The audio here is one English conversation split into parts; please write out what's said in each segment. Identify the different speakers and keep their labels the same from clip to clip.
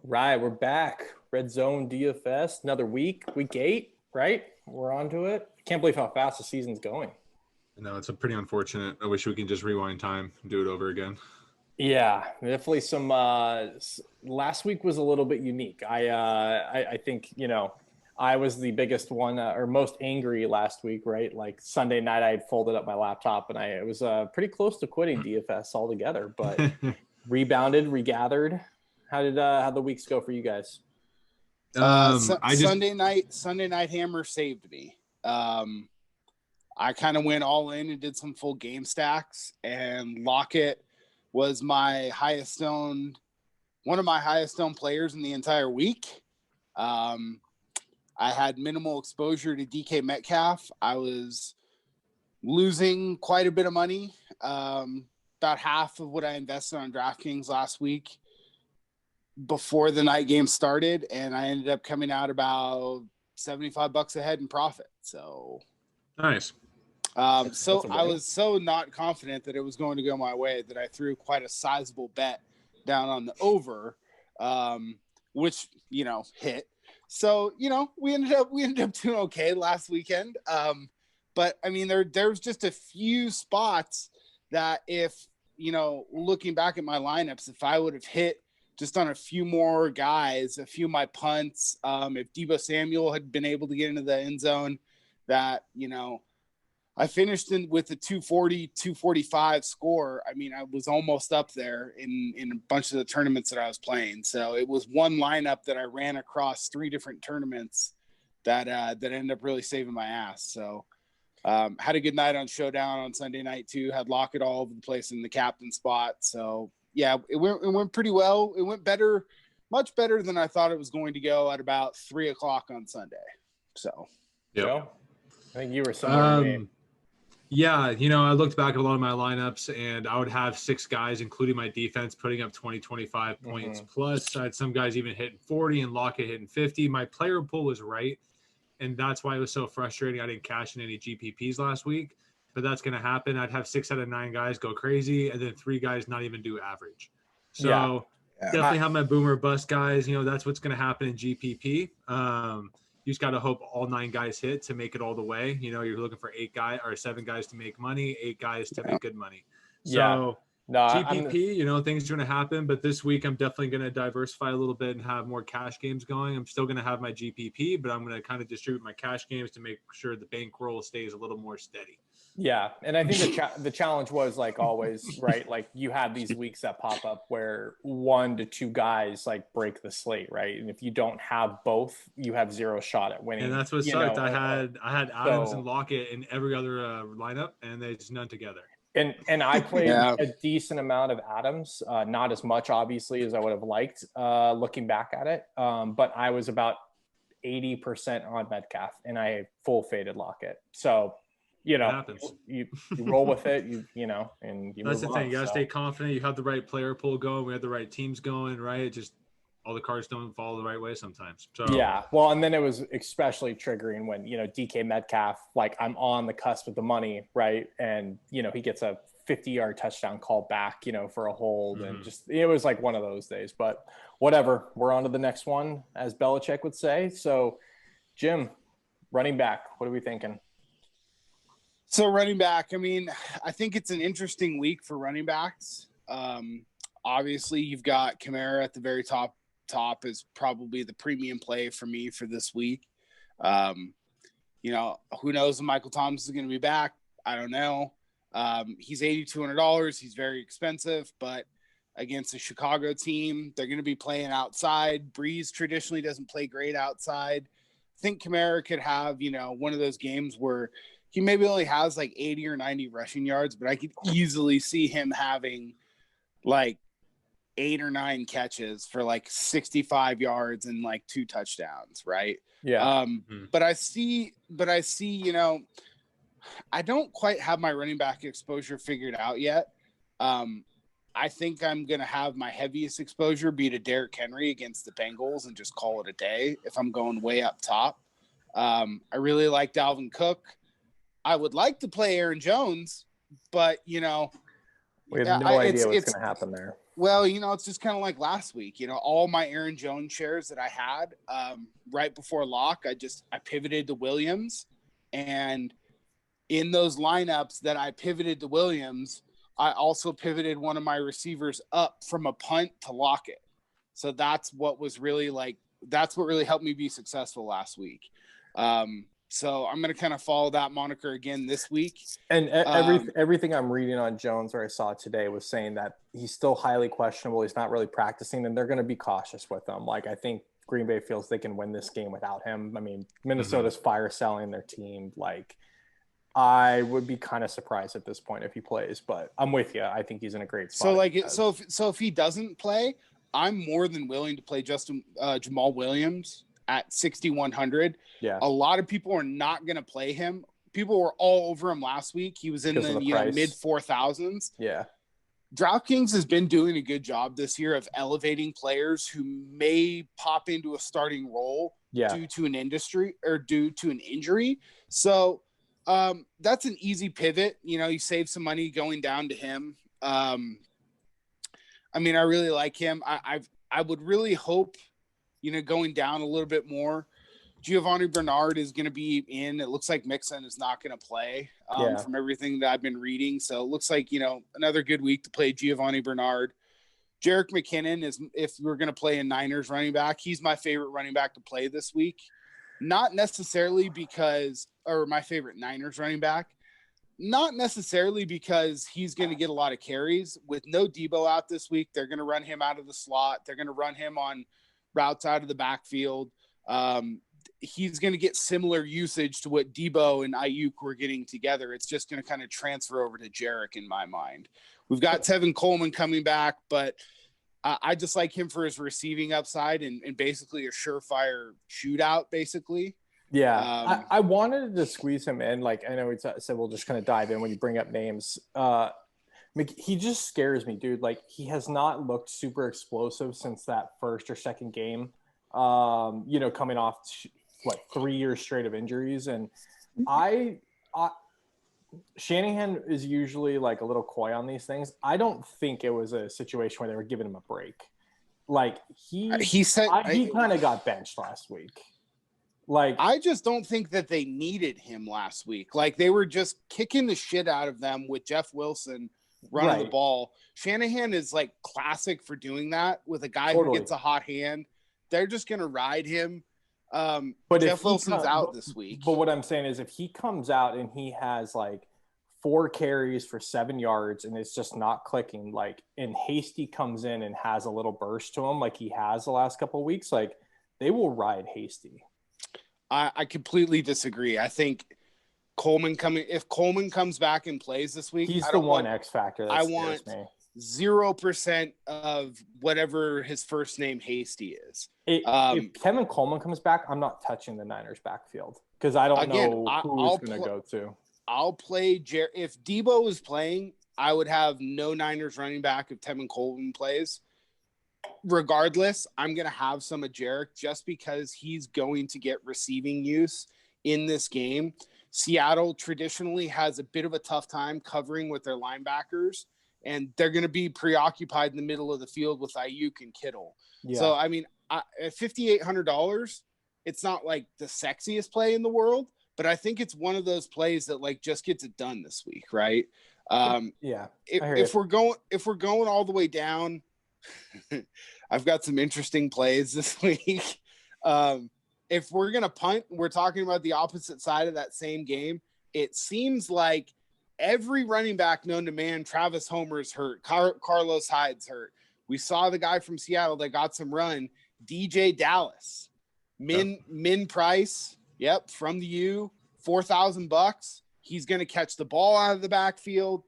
Speaker 1: Right, we're back. Red Zone DFS, another week 8, right? We're on to it. Can't believe how fast the season's going.
Speaker 2: No, it's a pretty unfortunate. I wish we can just rewind time and do it over again.
Speaker 1: Yeah, definitely some last week was a little bit unique. I think, I was the biggest one or most angry last week, right? Like Sunday night I had folded up my laptop and I was pretty close to quitting DFS altogether, but rebounded, regathered. How the weeks go for you guys?
Speaker 2: I just
Speaker 3: Sunday night hammer saved me. I kind of went all in and did some full game stacks, and Lockett was my highest owned, one of my highest owned players in the entire week. I had minimal exposure to DK Metcalf. I was losing quite a bit of money, about half of what I invested on DraftKings last week before the night game started, and I ended up coming out about $75 ahead in profit. So
Speaker 2: nice.
Speaker 3: So I was so not confident that it was going to go my way that I threw quite a sizable bet down on the over, which hit. So we ended up doing okay last weekend. But I mean there was just a few spots that if looking back at my lineups, if I would have hit just on a few more guys, a few of my punts, if Deebo Samuel had been able to get into the end zone, that I finished with a 240, 245 score. I mean, I was almost up there in a bunch of the tournaments that I was playing. So it was one lineup that I ran across 3 different tournaments that ended up really saving my ass. So had a good night on Showdown on Sunday night too. Had Lockett all over the place in the captain spot. So yeah, it went pretty well. It went better, much better than I thought it was going to go at about 3:00 on Sunday. So,
Speaker 2: yep.
Speaker 1: Joe, I think you were similar to me.
Speaker 2: Yeah, I looked back at a lot of my lineups, and I would have 6 guys, including my defense, putting up 20, 25 points plus. I had some guys even hitting 40 and Lockett hitting 50. My player pool was right, and that's why it was so frustrating. I didn't cash in any GPPs last week, but that's going to happen. I'd have 6 out of 9 guys go crazy, and then 3 guys not even do average. So definitely have my boomer bust guys. That's what's going to happen in GPP. You just got to hope all 9 guys hit to make it all the way. You're looking for 8 guys or 7 guys to make money, 8 guys to make good money. So GPP, things are going to happen. But this week, I'm definitely going to diversify a little bit and have more cash games going. I'm still going to have my GPP, but I'm going to kind of distribute my cash games to make sure the bankroll stays a little more steady.
Speaker 1: Yeah, and I think the challenge was, like always, right? Like you have these weeks that pop up where 1 to 2 guys like break the slate, right? And if you don't have both, you have 0 shot at winning.
Speaker 2: And that's what sucked. I had Adams and Lockett in every other lineup, and they just none together.
Speaker 1: And I played a decent amount of Adams, not as much obviously as I would have liked looking back at it, but I was about 80% on Metcalf, and I full faded Lockett. So. You roll with it, and you
Speaker 2: that's
Speaker 1: move
Speaker 2: the thing.
Speaker 1: on,
Speaker 2: You gotta stay confident. You have the right player pool going. We have the right teams going, right? Just all the cards don't fall the right way sometimes. So
Speaker 1: yeah, well, and then it was especially triggering when DK Metcalf, like I'm on the cusp of the money, right? And he gets a 50-yard touchdown call back, for a hold, and just it was like one of those days. But whatever, we're on to the next one, as Belichick would say. So, Jim, running back, what are we thinking?
Speaker 3: So running back, I mean, I think it's an interesting week for running backs. Obviously, you've got Kamara at the very top is probably the premium play for me for this week. Who knows if Michael Thomas is going to be back? I don't know. He's $8,200. He's very expensive, but against a Chicago team, they're going to be playing outside. Breeze traditionally doesn't play great outside. I think Kamara could have, one of those games where he maybe only has like 80 or 90 rushing yards, but I could easily see him having like 8 or 9 catches for like 65 yards and like 2 touchdowns. Right.
Speaker 1: Yeah.
Speaker 3: But I see, I don't quite have my running back exposure figured out yet. I think I'm going to have my heaviest exposure be to Derrick Henry against the Bengals and just call it a day if I'm going way up top. I really like Dalvin Cook. I would like to play Aaron Jones, but
Speaker 1: we have no idea what's going to happen there.
Speaker 3: Well, it's just kind of like last week. All my Aaron Jones shares that I had right before lock, I pivoted to Williams, and in those lineups that I pivoted to Williams, I also pivoted one of my receivers up from a punt to lock it. So that's what really helped me be successful last week. So I'm going to kind of follow that moniker again this week.
Speaker 1: And everything I'm reading on Jones, or I saw today, was saying that he's still highly questionable. He's not really practicing, and they're going to be cautious with him. Like, I think Green Bay feels they can win this game without him. I mean, Minnesota's fire selling their team. Like, I would be kind of surprised at this point if he plays, but I'm with you. I think he's in a great spot.
Speaker 3: So if he doesn't play, I'm more than willing to play Jamal Williams at 6,100.
Speaker 1: Yeah.
Speaker 3: A lot of people are not going to play him. People were all over him last week. He was in the mid 4,000s.
Speaker 1: Yeah.
Speaker 3: DraftKings has been doing a good job this year of elevating players who may pop into a starting role due to an injury. So that's an easy pivot. You save some money going down to him. I really like him. I would really hope, going down a little bit more. Giovanni Bernard is going to be in. It looks like Mixon is not going to play from everything that I've been reading. So it looks like, another good week to play Giovanni Bernard. Jerick McKinnon is, if we're going to play a Niners running back, he's my favorite running back to play this week. Not necessarily or my favorite Niners running back, not necessarily because he's going to get a lot of carries. With no Debo out this week, they're going to run him out of the slot. They're going to run him on routes out of the backfield. He's going to get similar usage to what Debo and Ayuk were getting together. It's just going to kind of transfer over to Jerick in my mind. We've got Tevin Coleman coming back, but I just like him for his receiving upside and basically a surefire shootout, basically.
Speaker 1: Yeah, I wanted to squeeze him in. Like, I know we said we'll just kind of dive in when you bring up names. He just scares me, dude. Like, he has not looked super explosive since that first or second game. Coming off 3 years straight of injuries, and Shanahan is usually like a little coy on these things. I don't think it was a situation where they were giving him a break. Like, he kind of got benched last week. Like,
Speaker 3: I just don't think that they needed him last week. Like, they were just kicking the shit out of them with Jeff Wilson running the ball. Shanahan is like classic for doing that with a guy who gets a hot hand. They're just going to ride him. But Jeff Wilson's out this week.
Speaker 1: But what I'm saying is, if he comes out and he has like 4 carries for 7 yards and it's just not clicking, like, and Hasty comes in and has a little burst to him like he has the last couple of weeks, like, they will ride Hasty.
Speaker 3: I completely disagree. I think if Coleman comes back and plays this week,
Speaker 1: he's the one X factor.
Speaker 3: I want 0% of whatever his first name Hasty is.
Speaker 1: If Kevin Coleman comes back, I'm not touching the Niners backfield because I don't know who he's going to go to.
Speaker 3: I'll play if Debo is playing, I would have no Niners running back if Tevin Coleman plays. Regardless, I'm going to have some of Jerick just because he's going to get receiving use in this game. Seattle traditionally has a bit of a tough time covering with their linebackers, and they're going to be preoccupied in the middle of the field with Ayuk and Kittle. Yeah. So, I mean, at $5,800, it's not like the sexiest play in the world, but I think it's one of those plays that like just gets it done this week, right? If we're going all the way down, I've got some interesting plays this week. If we're going to punt, we're talking about the opposite side of that same game. It seems like every running back known to man, Travis Homer's hurt. Carlos Hyde's hurt. We saw the guy from Seattle that got some run, DJ Dallas. Min Price, from the U, $4,000. He's going to catch the ball out of the backfield.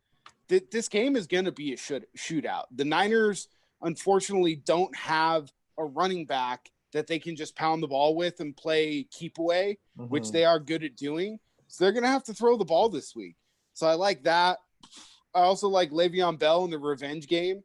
Speaker 3: This game is going to be a shootout. The Niners, unfortunately, don't have a running back that they can just pound the ball with and play keep away, which they are good at doing. So they're going to have to throw the ball this week. So I like that. I also like Le'Veon Bell in the revenge game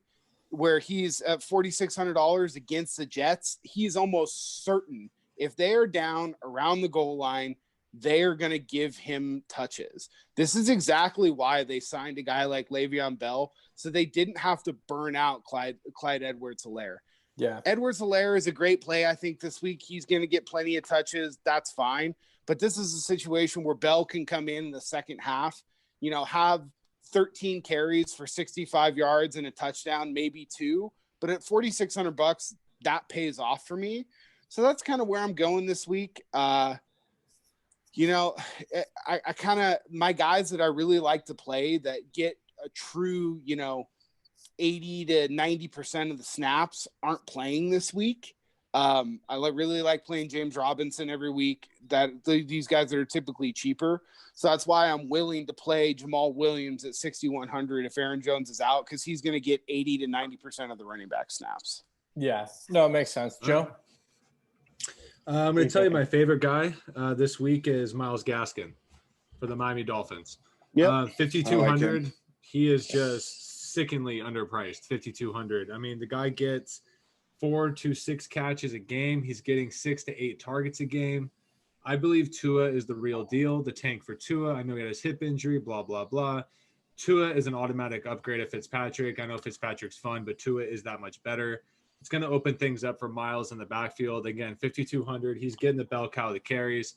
Speaker 3: where he's at $4,600 against the Jets. He's almost certain if they are down around the goal line, they are going to give him touches. This is exactly why they signed a guy like Le'Veon Bell, so they didn't have to burn out Clyde Edwards-Helaire.
Speaker 1: Yeah.
Speaker 3: Edwards-Helaire is a great play. I think this week he's going to get plenty of touches. That's fine. But this is a situation where Bell can come in the second half, have 13 carries for 65 yards and a touchdown, maybe 2. But at $4,600, that pays off for me. So that's kind of where I'm going this week. I kind of, my guys that I really like to play that get a true, 80 to 90% of the snaps aren't playing this week. I really like playing James Robinson every week. These guys that are typically cheaper. So that's why I'm willing to play Jamal Williams at 6,100 if Aaron Jones is out, because he's going to get 80 to 90% of the running back snaps.
Speaker 1: Yeah, no, it makes sense. Joe?
Speaker 2: I'm going to tell you my favorite guy this week is Myles Gaskin for the Miami Dolphins.
Speaker 3: Yeah,
Speaker 2: 5,200. Like he is just sickeningly underpriced. 5,200. I mean, the guy gets 4 to 6 catches a game. He's getting 6 to 8 targets a game. I believe Tua is the real deal, the tank for Tua. I know he had his hip injury, blah, blah, blah. Tua is an automatic upgrade of Fitzpatrick. I know Fitzpatrick's fun, but Tua is that much better. It's going to open things up for Myles in the backfield. Again, 5,200. He's getting the bell cow that carries.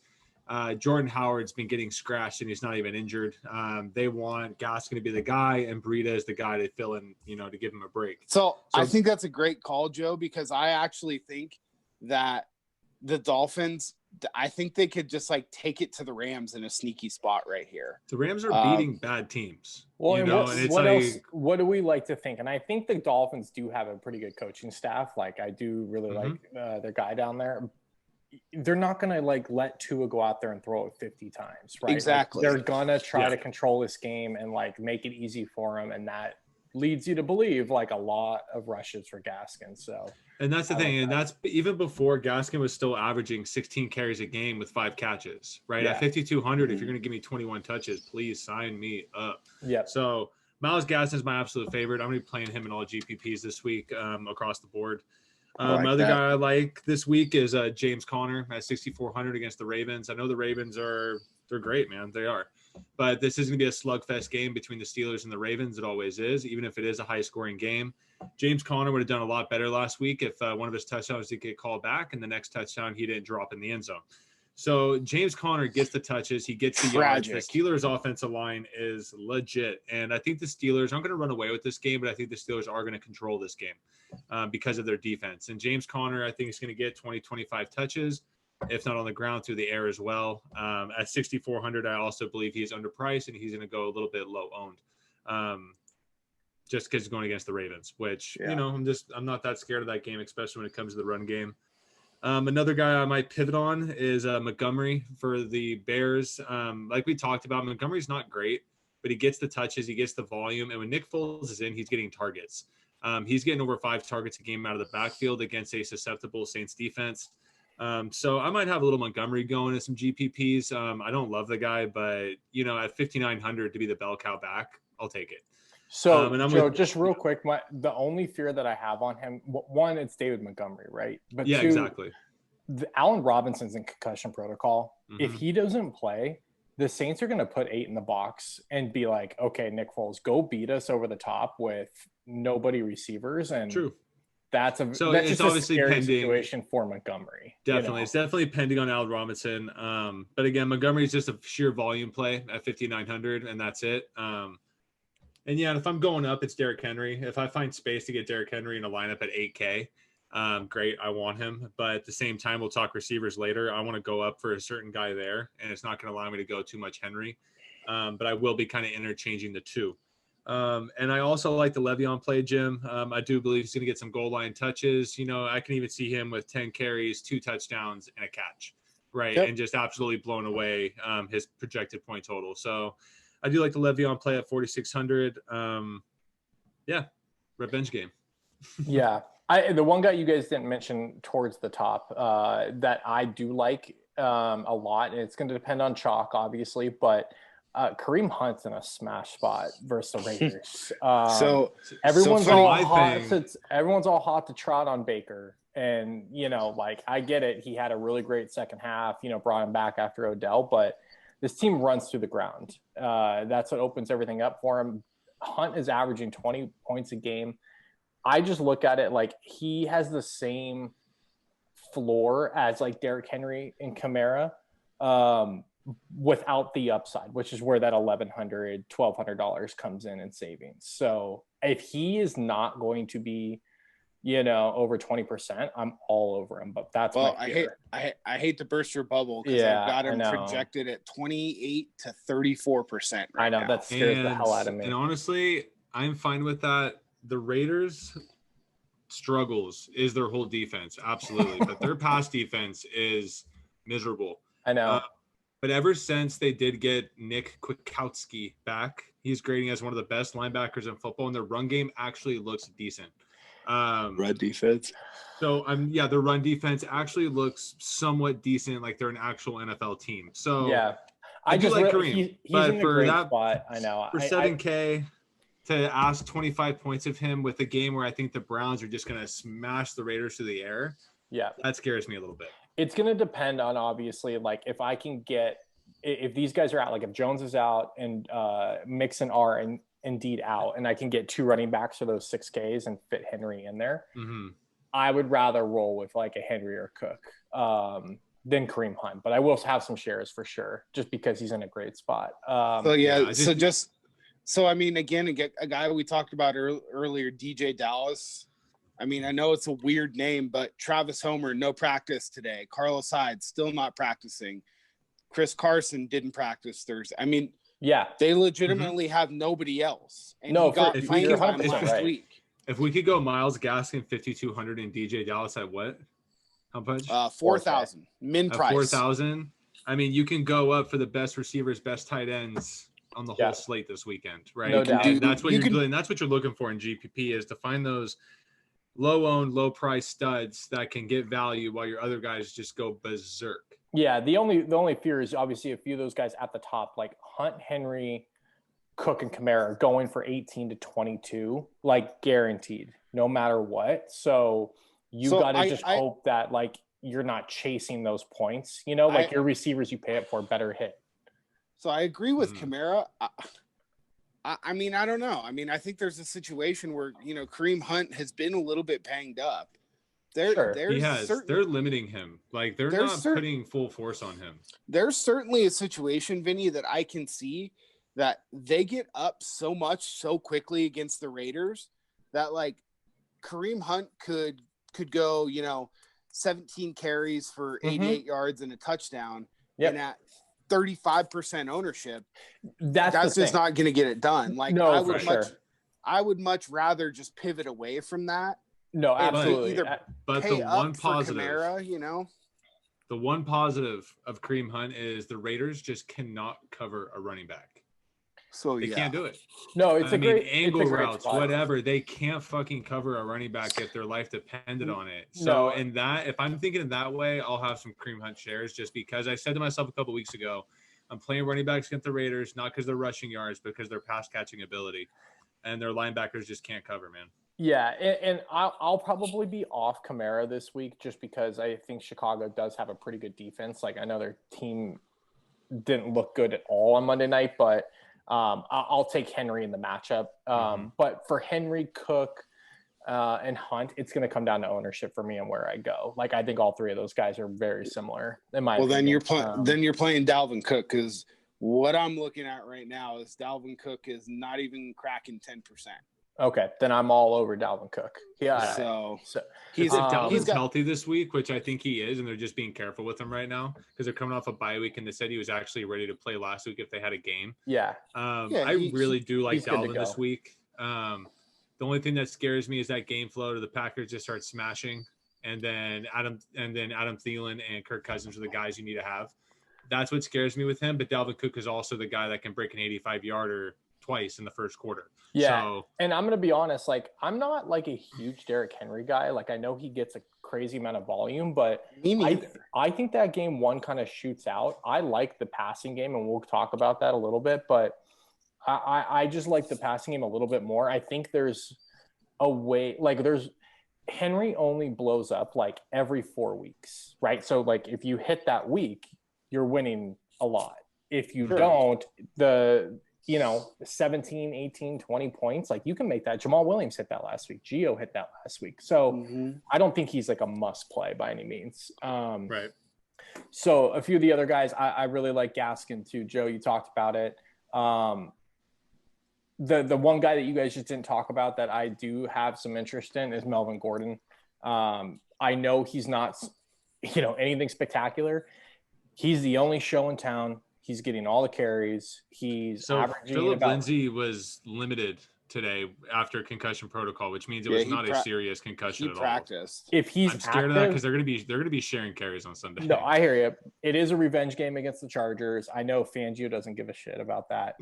Speaker 2: Jordan Howard's been getting scratched, and he's not even injured. They want Gaskin to be the guy, and Breida is the guy to fill in, to give him a break.
Speaker 3: So I think that's a great call, Joe, because I actually think that the Dolphins, I think they could just take it to the Rams in a sneaky spot right here.
Speaker 2: The Rams are beating bad teams.
Speaker 1: Well, and what else? What do we like to think? And I think the Dolphins do have a pretty good coaching staff. I do really like their guy down there. They're not going to let Tua go out there and throw it 50 times, right?
Speaker 3: Exactly.
Speaker 1: They're going to try to control this game and make it easy for him. And that leads you to believe a lot of rushes for Gaskin. So,
Speaker 2: and that's the thing. And that's even before Gaskin was still averaging 16 carries a game with 5 catches, right? At 5,200, if you're going to give me 21 touches, please sign me up.
Speaker 1: Yeah.
Speaker 2: So Myles Gaskin is my absolute favorite. I'm going to be playing him in all GPPs this week across the board. My other guy I like this week is James Conner at 6,400 against the Ravens. I know the Ravens they're great, man. They are. But this is going to be a slugfest game between the Steelers and the Ravens. It always is, even if it is a high-scoring game. James Conner would have done a lot better last week if one of his touchdowns did get called back, and the next touchdown he didn't drop in the end zone. So James Conner gets the touches. He gets the yards. The Steelers' offensive line is legit. And I think the Steelers aren't going to run away with this game, but I think the Steelers are going to control this game because of their defense. And James Conner, I think, is going to get 20, 25 touches, if not on the ground, through the air as well. At 6,400, I also believe he's underpriced, and he's going to go a little bit low-owned just because he's going against the Ravens, which, I'm not that scared of that game, especially when it comes to the run game. Another guy I might pivot on is Montgomery for the Bears. Like we talked about, Montgomery's not great, but he gets the touches, he gets the volume, and when Nick Foles is in, he's getting targets. He's getting over 5 targets a game out of the backfield against a susceptible Saints defense. So I might have a little Montgomery going in some GPPs. I don't love the guy, but, at 5,900 to be the bell cow back, I'll take it.
Speaker 1: So, Joe, just real quick, the only fear that I have on him, one, it's David Montgomery, right? But
Speaker 2: yeah,
Speaker 1: 2,
Speaker 2: exactly.
Speaker 1: Allen Robinson's in concussion protocol.
Speaker 2: Mm-hmm.
Speaker 1: If he doesn't play, the Saints are going to put 8 in the box and be like, okay, Nick Foles, go beat us over the top with nobody receivers. And
Speaker 2: True.
Speaker 1: That's just a scary situation for Montgomery.
Speaker 2: Definitely. It's definitely pending on Allen Robinson. But again, Montgomery is just a sheer volume play at 5,900, and that's it. And yeah, if I'm going up, it's Derrick Henry. If I find space to get Derrick Henry in a lineup at 8K, great, I want him. But at the same time, we'll talk receivers later. I want to go up for a certain guy there, and it's not going to allow me to go too much Henry. But I will be kind of interchanging the two. And I also like the Le'Veon play, Jim. I do believe he's going to get some goal line touches. I can even see him with 10 carries, 2 touchdowns, and a catch, right? Yep. And just absolutely blown away his projected point total. So I do like the Le'Veon play at 4,600. Yeah, revenge game.
Speaker 1: Yeah. The one guy you guys didn't mention towards the top that I do like a lot, and it's going to depend on chalk, obviously, but Kareem Hunt's in a smash spot versus the Raiders. Everyone's all hot to trot on Baker. And, like, I get it. He had a really great second half, brought him back after Odell, but this team runs through the ground. That's what opens everything up for him. Hunt is averaging 20 points a game. I just look at it like he has the same floor as like Derrick Henry and Kamara, without the upside, which is where that $1,100 comes in savings. So if he is not going to be, over 20%, I'm all over him. But that's my fear.
Speaker 3: I hate to burst your bubble because I've got him projected at 28 to 34%.
Speaker 1: I know that scares the hell out of me.
Speaker 2: And honestly, I'm fine with that. The Raiders struggles is their whole defense, absolutely, but their pass defense is miserable.
Speaker 1: I know.
Speaker 2: But ever since they did get Nick Kwiatkowski back, he's grading as one of the best linebackers in football, and their run game actually looks decent.
Speaker 3: Run defense.
Speaker 2: So their run defense actually looks somewhat decent, like they're an actual NFL team. So
Speaker 1: yeah,
Speaker 2: I just like Kareem,
Speaker 1: he's in a great spot. I know
Speaker 2: for $7K to ask 25 points of him with a game where I think the Browns are just going to smash the Raiders through the air.
Speaker 1: Yeah, that
Speaker 2: scares me a little bit.
Speaker 1: It's going to depend on, obviously, like if these guys are out, like if Jones is out and Mixon are indeed out, and I can get 2 running backs for those 6Ks and fit Henry in there, I would rather roll with like a Henry or Cook than Kareem Hunt. But I will have some shares for sure, just because he's in a great spot.
Speaker 3: So I mean, again, a guy we talked about earlier, DJ Dallas. I mean, I know it's a weird name, but Travis Homer, no practice today. Carlos Hyde, still not practicing. Chris Carson didn't practice Thursday. I mean, they legitimately have nobody else. And he got playing time last week.
Speaker 2: If we could go Myles Gaskin 5,200 and DJ Dallas at what? How much?
Speaker 3: 4,000 min price.
Speaker 2: 4,000. I mean, you can go up for the best receivers, best tight ends on the whole slate this weekend, right?
Speaker 1: No doubt.
Speaker 2: That's what you're doing. That's what you're looking for in GPP, is to find those low-owned, low-price studs that can get value while your other guys just go berserk.
Speaker 1: Yeah, the only fear is obviously a few of those guys at the top, like Hunt, Henry, Cook, and Kamara, going for 18 to 22, like guaranteed, no matter what. So you got to just hope that like you're not chasing those points. Your receivers you pay up for better hit.
Speaker 3: So I agree with Kamara. I mean, I don't know. I mean, I think there's a situation where, Kareem Hunt has been a little bit banged up.
Speaker 2: He has. They're limiting him. Like, they're not putting full force on him.
Speaker 3: There's certainly a situation, Vinny, that I can see that they get up so much so quickly against the Raiders that, like, Kareem Hunt could go, 17 carries for 88 yards and a touchdown. Yep. And at 35% ownership, that's just not going to get it done. Like, I would much rather just pivot away from that.
Speaker 1: No, absolutely.
Speaker 2: But the one positive, Kamara, the one positive of Kareem Hunt is the Raiders just cannot cover a running back.
Speaker 3: So
Speaker 2: they can't do it.
Speaker 1: No, it's great
Speaker 2: angle routes, whatever. They can't fucking cover a running back if their life depended on it. So if I'm thinking that way, I'll have some Kareem Hunt shares, just because I said to myself a couple weeks ago, I'm playing running backs against the Raiders, not because they're rushing yards, but because their pass catching ability, and their linebackers just can't cover, man.
Speaker 1: Yeah, and I'll probably be off Kamara this week, just because I think Chicago does have a pretty good defense. Like, I know their team didn't look good at all on Monday night, but I'll take Henry in the matchup. But for Henry, Cook, and Hunt, it's going to come down to ownership for me and where I go. Like, I think all three of those guys are very similar in my opinion.
Speaker 3: Then you're playing Dalvin Cook, because what I'm looking at right now is Dalvin Cook is not even cracking 10%.
Speaker 1: Okay, then I'm all over Dalvin Cook. Yeah.
Speaker 3: So
Speaker 2: he's healthy this week, which I think he is, and they're just being careful with him right now because they're coming off a bye week, and they said he was actually ready to play last week if they had a game.
Speaker 1: Yeah.
Speaker 2: I really do like Dalvin this week. The only thing that scares me is that game flow to the Packers just start smashing, and then Adam Thielen and Kirk Cousins are the guys you need to have. That's what scares me with him. But Dalvin Cook is also the guy that can break an 85-yarder twice in the first quarter.
Speaker 1: Yeah. And I'm going to be honest, like, I'm not like a huge Derrick Henry guy. Like, I know he gets a crazy amount of volume, but I think that game one kind of shoots out. I like the passing game, and we'll talk about that a little bit, but I just like the passing game a little bit more. I think there's a way, like, Henry only blows up like every 4 weeks, right? So like if you hit that week, you're winning a lot. If you don't, the 17, 18, 20 points, like you can make that. Jamal Williams hit that last week. Gio hit that last week. So I don't think he's like a must play by any means.
Speaker 2: Right.
Speaker 1: So a few of the other guys, I really like Gaskin too. Joe, you talked about it. The one guy that you guys just didn't talk about that I do have some interest in is Melvin Gordon. I know he's not, anything spectacular. He's the only show in town. He's getting all the carries. He's averaging
Speaker 2: Philip Lindsay was limited today after concussion protocol, which means it was not a serious concussion at
Speaker 3: practiced.
Speaker 2: all.
Speaker 1: If he's
Speaker 2: I'm scared of that because they're gonna be sharing carries on Sunday.
Speaker 1: No, I hear you. It is a revenge game against the Chargers. I know Fangio doesn't give a shit about that,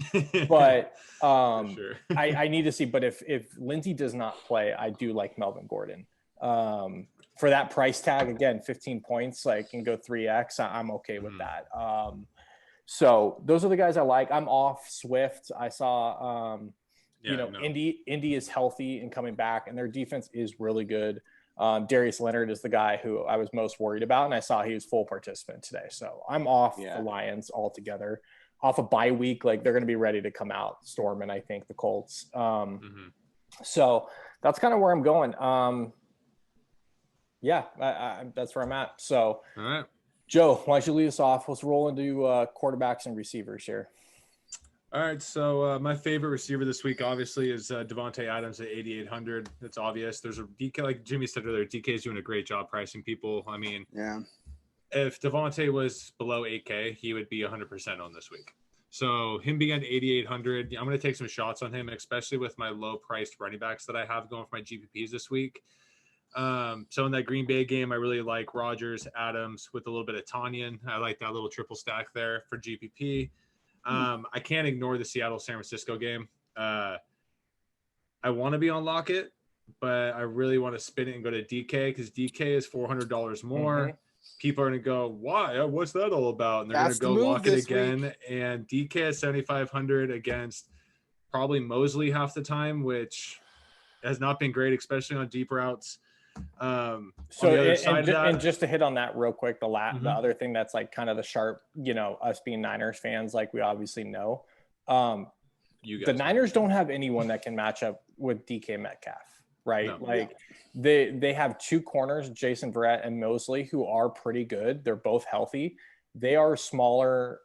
Speaker 1: but
Speaker 2: sure.
Speaker 1: I need to see. But if Lindsay does not play, I do like Melvin Gordon. For that price tag, again, 15 points, like can go 3x. I'm okay with that. So those are the guys I like. I'm off Swift. I saw, Indy is healthy and coming back, and their defense is really good. Darius Leonard is the guy who I was most worried about, and I saw he was full participant today. So I'm off the Lions altogether. Off a bye week, like they're going to be ready to come out storming, I think, the Colts. So that's kind of where I'm going. That's where I'm at. So,
Speaker 2: all right.
Speaker 1: Joe, why don't you lead us off? Let's roll into quarterbacks and receivers here.
Speaker 2: All right, so my favorite receiver this week, obviously, is Devontae Adams at 8,800. That's obvious. There's a DK, like Jimmy said earlier, DK is doing a great job pricing people. I mean, if Devontae was below 8K, he would be 100% on this week. So him being at 8,800, I'm going to take some shots on him, especially with my low-priced running backs that I have going for my GPPs this week. So in that Green Bay game, I really like Rodgers, Adams with a little bit of Tanyan. I like that little triple stack there for GPP. I can't ignore the Seattle-San Francisco game. I want to be on Lockett, but I really want to spin it and go to DK because DK is $400 more. People are going to go, why? What's that all about? And they're going to go Lockett again. Week. And DK is 7,500 against probably Mosley half the time, which has not been great, especially on deep routes.
Speaker 1: And just to hit on that real quick, the other thing that's like kind of the sharp, us being Niners fans, like we obviously know, the Niners don't have anyone that can match up with DK Metcalf, right? They have two corners, Jason Verrett and Mosley, who are pretty good. They're both healthy. They are smaller,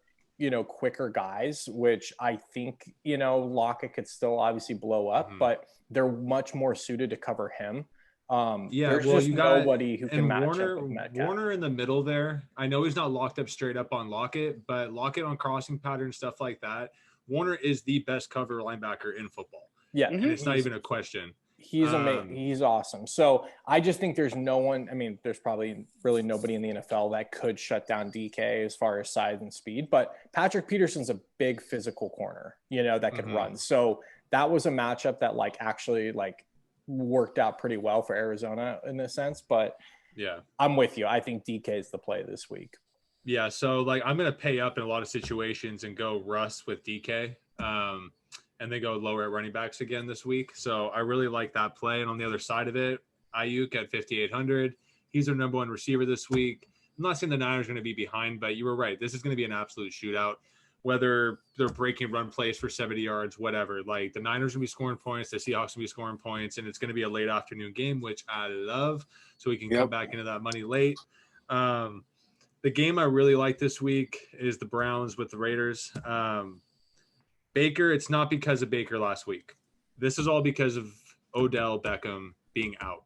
Speaker 1: quicker guys, which I think, Lockett could still obviously blow up, but they're much more suited to cover him. There's just nobody who can match up with Metcalf.
Speaker 2: Warner in the middle there. I know he's not locked up straight up on Lockett, but Lockett on crossing pattern, stuff like that. Warner is the best cover linebacker in football.
Speaker 1: Yeah.
Speaker 2: And it's not even a question.
Speaker 1: He's amazing. He's awesome. So I just think there's no one. I mean, there's probably really nobody in the NFL that could shut down DK as far as size and speed. But Patrick Peterson's a big physical corner, that could run. So that was a matchup that actually worked out pretty well for Arizona in this sense. But
Speaker 2: yeah,
Speaker 1: I'm with you. I think DK is the play this week.
Speaker 2: Yeah. So I'm going to pay up in a lot of situations and go Russ with DK. And then go lower at running backs again this week. So I really like that play. And on the other side of it, Ayuk at 5,800. He's their number one receiver this week. I'm not saying the Niners are going to be behind, but you were right. This is going to be an absolute shootout. Whether they're breaking run plays for 70 yards, whatever. The Niners going to be scoring points. The Seahawks going to be scoring points. And it's going to be a late afternoon game, which I love. So we can come back into that money late. The game I really like this week is the Browns with the Raiders. Baker, it's not because of Baker last week. This is all because of Odell Beckham being out.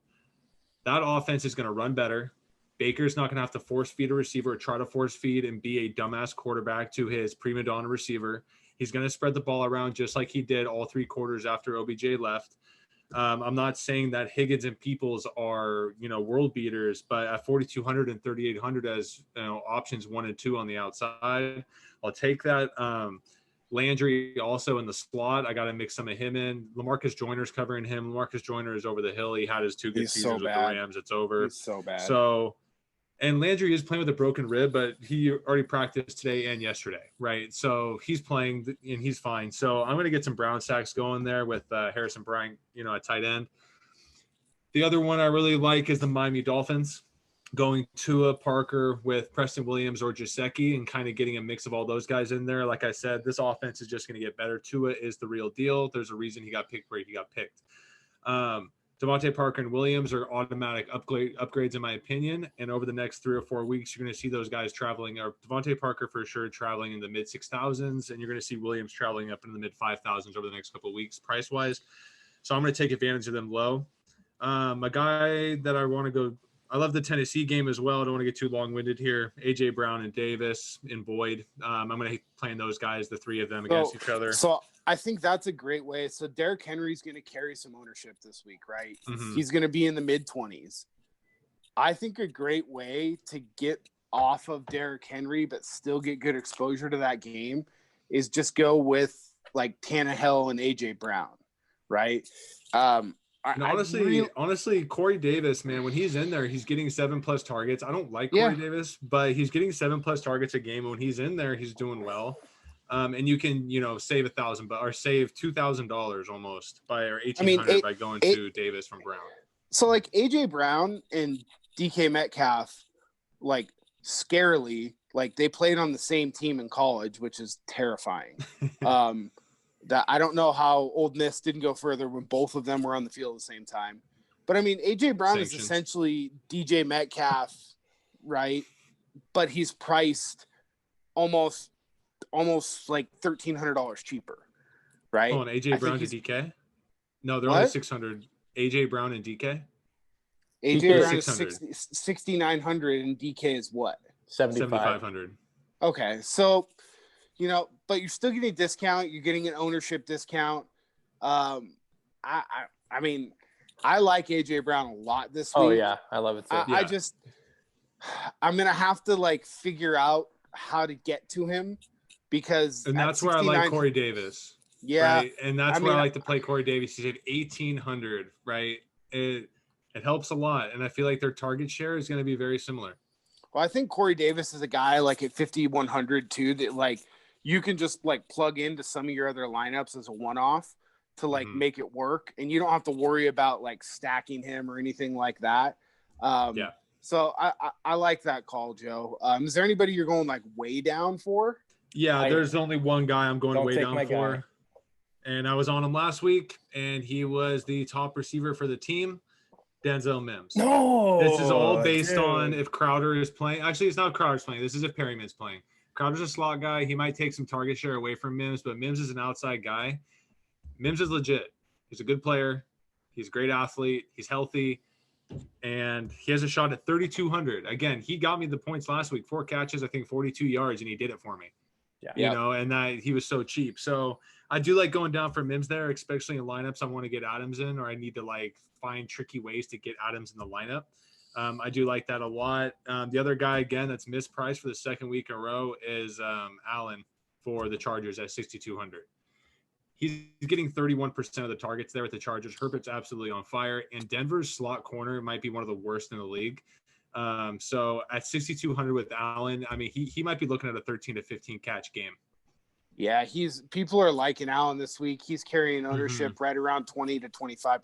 Speaker 2: That offense is going to run better. Baker's not going to have to force feed a receiver or try to force feed and be a dumbass quarterback to his prima donna receiver. He's going to spread the ball around just like he did all 3 quarters after OBJ left. I'm not saying that Higgins and Peoples are, world beaters, but at 4,200 and 3,800 as options 1 and 2 on the outside, I'll take that. Landry also in the slot. I got to mix some of him in. LaMarcus Joyner's covering him. LaMarcus Joyner is over the hill. He had his 2 good seasons with the Rams. It's over.
Speaker 3: He's so bad.
Speaker 2: And Landry is playing with a broken rib, but he already practiced today and yesterday, right? So he's playing and he's fine. So I'm going to get some Brown sacks going there with Harrison Bryant, at tight end. The other one I really like is the Miami Dolphins. Going Tua, Parker with Preston Williams or Gesicki and kind of getting a mix of all those guys in there. Like I said, this offense is just going to get better. Tua is the real deal. There's a reason he got picked where he got picked. Devontae Parker and Williams are automatic upgrades in my opinion. And over the next 3 or 4 weeks, you're going to see those guys traveling. Or Devontae Parker for sure traveling in the mid 6,000s, and you're going to see Williams traveling up in the mid 5,000s over the next couple of weeks price wise. So I'm going to take advantage of them low. A guy that I want to go. I love the Tennessee game as well. I don't want to get too long-winded here. A.J. Brown and Davis and Boyd. I'm going to be playing those guys, the three of them against each other.
Speaker 3: So I think that's a great way. So Derrick Henry's going to carry some ownership this week, right? Mm-hmm. He's going to be in the mid-20s. I think a great way to get off of Derrick Henry but still get good exposure to that game is just go with like Tannehill and A.J. Brown, right?
Speaker 2: Honestly, Corey Davis, man, when he's in there, he's getting 7+ targets. I don't like Corey Davis, but he's getting 7+ targets a game. When he's in there, he's doing well. And you can, save $1,000 or save $2,000 almost or $1,800 by going to Davis from Brown.
Speaker 3: So like AJ Brown and DK Metcalf, like scarily, like they played on the same team in college, which is terrifying. That I don't know how Old Miss didn't go further when both of them were on the field at the same time. But I mean, AJ Brown is essentially DJ Metcalf, right? But he's priced almost like $1,300 cheaper, right?
Speaker 2: Oh, and AJ Brown to DK? No, they're only 600. AJ Brown and DK?
Speaker 3: AJ Brown is 6,900 and DK is what?
Speaker 2: 7,500.
Speaker 3: Okay, so but you're still getting a discount. You're getting an ownership discount. I mean, I like AJ Brown a lot this week.
Speaker 1: Oh yeah, I love it too.
Speaker 3: I'm gonna have to like figure out how to get to him because
Speaker 2: that's where I like Corey Davis.
Speaker 3: Yeah,
Speaker 2: right? And that's where I like to play Corey Davis. He's at 1,800, right? It helps a lot, and I feel like their target share is going to be very similar.
Speaker 3: Well, I think Corey Davis is a guy like at 5,100 too that like you can just like plug into some of your other lineups as a one-off to like make it work. And you don't have to worry about like stacking him or anything like that. So I like that call, Joe. Is there anybody you're going like way down for?
Speaker 2: Yeah, there's only one guy I'm going way down for. Guy. And I was on him last week and he was the top receiver for the team. Denzel Mims.
Speaker 1: No,
Speaker 2: this is all based on if Crowder is playing. Actually, it's not Crowder's playing. This is if Perryman's playing. Crowder's a slot guy. He might take some target share away from Mims, but Mims is an outside guy. Mims is legit. He's a good player. He's a great athlete. He's healthy. And he has a shot at 3,200. Again, he got me the points last week. 4 catches, I think 42 yards, and he did it for me. Yeah. And that he was so cheap. So I do like going down for Mims there, especially in lineups I want to get Adams in, or I need to like find tricky ways to get Adams in the lineup. I do like that a lot. The other guy, again, that's mispriced for the second week in a row is Allen for the Chargers at 6,200. He's getting 31% of the targets there with the Chargers. Herbert's absolutely on fire. And Denver's slot corner might be one of the worst in the league. So at 6,200 with Allen, I mean, he might be looking at a 13 to 15 catch game.
Speaker 3: Yeah, people are liking Allen this week. He's carrying ownership right around 20 to 25%.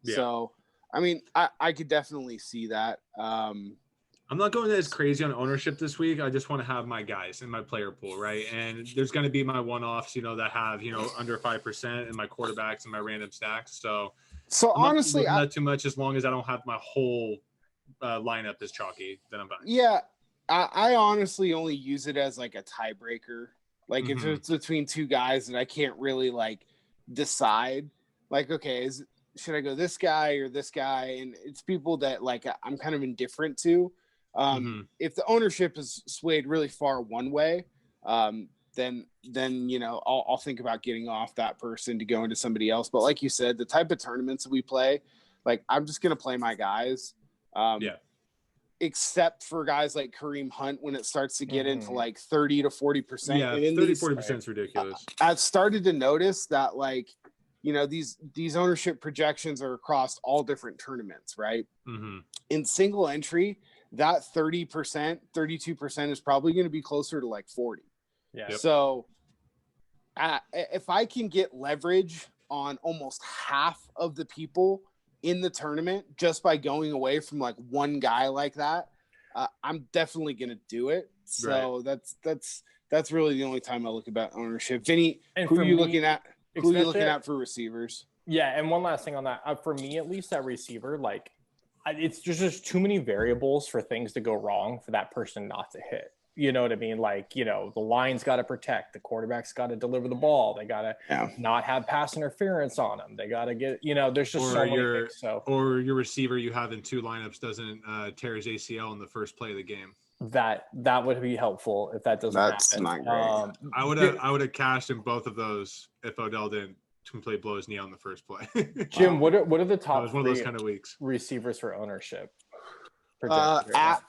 Speaker 3: Yeah. So, I mean, I could definitely see that.
Speaker 2: I'm not going as crazy on ownership this week. I just want to have my guys in my player pool, right? And there's going to be my one-offs, that have, under 5% and my quarterbacks and my random stacks. So
Speaker 3: honestly,
Speaker 2: not too much as long as I don't have my whole lineup is chalky, then I'm fine.
Speaker 3: Yeah, I honestly only use it as like a tiebreaker. Like if it's between two guys that I can't really like decide, like, okay, should I go this guy or this guy? And it's people that like I'm kind of indifferent to. If the ownership is swayed really far one way, then I'll think about getting off that person to go into somebody else. But like you said, the type of tournaments that we play, like I'm just gonna play my guys. Except for guys like Kareem Hunt when it starts to get into like 30 to 40%.
Speaker 2: Yeah, 30-40% is ridiculous.
Speaker 3: I've started to notice that like, these ownership projections are across all different tournaments, right? In single entry, that 30%, 32% is probably going to be closer to like 40.
Speaker 1: Yeah.
Speaker 2: Yep.
Speaker 3: So if I can get leverage on almost half of the people in the tournament just by going away from like one guy like that, I'm definitely going to do it. So that's really the only time I look about ownership. Vinny, who are you looking at? Who are you looking at for receivers?
Speaker 1: Yeah, and one last thing on that. For me, at least, at receiver, like it's just too many variables for things to go wrong for that person not to hit. You know what I mean? Like, the line's got to protect. The quarterback's got to deliver the ball. They got to not have pass interference on them. They got to get, there's just so many things. So,
Speaker 2: or your receiver you have in 2 lineups doesn't tear his ACL in the first play of the game.
Speaker 1: That would be helpful if that doesn't happen.
Speaker 3: Not great.
Speaker 2: I would have cashed in both of those if Odell didn't completely blow his knee on the first play.
Speaker 1: Jim, what are the top
Speaker 2: one of those kind of weeks
Speaker 1: receivers for ownership?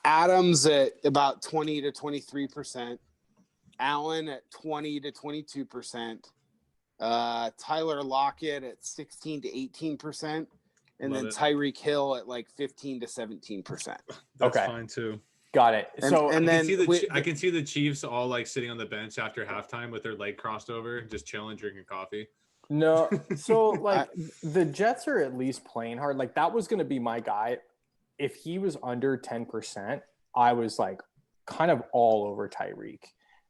Speaker 3: Adams at about 20 to 23%, Allen at 20 to 22%, Tyler Lockett at 16 to 18%, and then Tyreek Hill at like 15 to 17%.
Speaker 2: That's fine too.
Speaker 1: Got it. So
Speaker 2: I can see the Chiefs all like sitting on the bench after halftime with their leg crossed over, just chilling, drinking coffee.
Speaker 1: No, so like the Jets are at least playing hard. Like that was going to be my guy. If he was under 10%, I was like kind of all over Tyreek.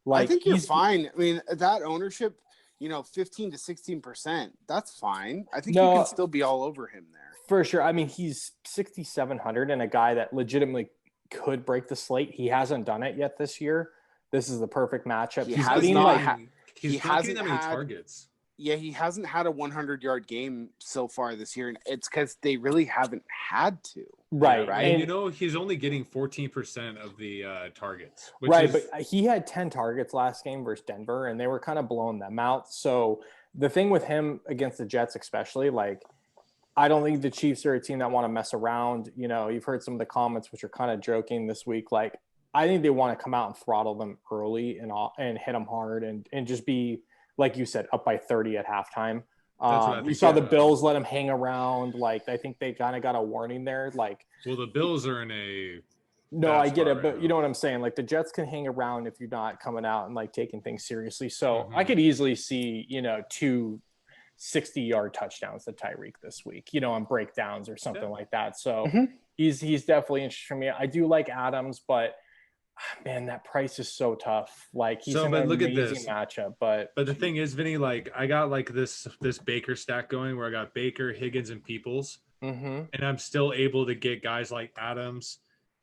Speaker 1: Like
Speaker 3: I think you're fine. I mean, that ownership, 15 to 16%, that's fine. I think you can still be all over him there.
Speaker 1: For sure. I mean, he's 6,700 and a guy that legitimately could break the slate. He hasn't done it yet this year. This is the perfect matchup.
Speaker 2: He's not getting that many targets.
Speaker 3: Yeah, he hasn't had a 100-yard game so far this year, and it's because they really haven't had to.
Speaker 1: Right.
Speaker 2: And he's only getting 14% of the targets.
Speaker 1: But he had 10 targets last game versus Denver, and they were kind of blowing them out. So the thing with him against the Jets especially, like, I don't think the Chiefs are a team that want to mess around. You've heard some of the comments, which are kind of joking this week. Like, I think they want to come out and throttle them early and hit them hard and just be – like you said, up by 30 at halftime. We saw the Bills let him hang around. Like, I think they kind of got a warning there. Like,
Speaker 2: well, the Bills are in a.
Speaker 1: No, I get it, but you know what I'm saying? Like, the Jets can hang around if you're not coming out and like taking things seriously. So I could easily see, 2 60-yard touchdowns to Tyreek this week, on breakdowns or something like that. So he's definitely interesting for me. I do like Adams, but man, that price is so tough. Like he's in an amazing matchup, but
Speaker 2: the thing is, Vinny, like I got like this Baker stack going where I got Baker, Higgins, and Peoples, and I'm still able to get guys like Adams,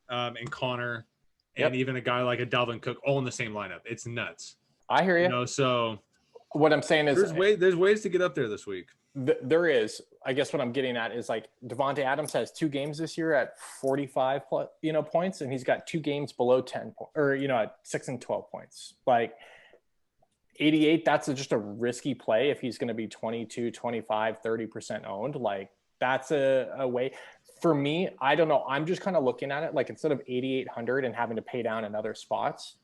Speaker 2: and Connor, and even a guy like a Dalvin Cook all in the same lineup. It's nuts.
Speaker 1: I hear you.
Speaker 2: So
Speaker 1: what I'm saying is
Speaker 2: there's ways to get up there this week.
Speaker 1: There is. I guess what I'm getting at is like Devontae Adams has 2 games this year at 45 points, and he's got 2 games below 10 or at 6 and 12 points. Like 88, that's just a risky play if he's going to be 22, 25, 30% owned. Like that's a way for me. I don't know. I'm just kind of looking at it like instead of 8,800 and having to pay down in other spots,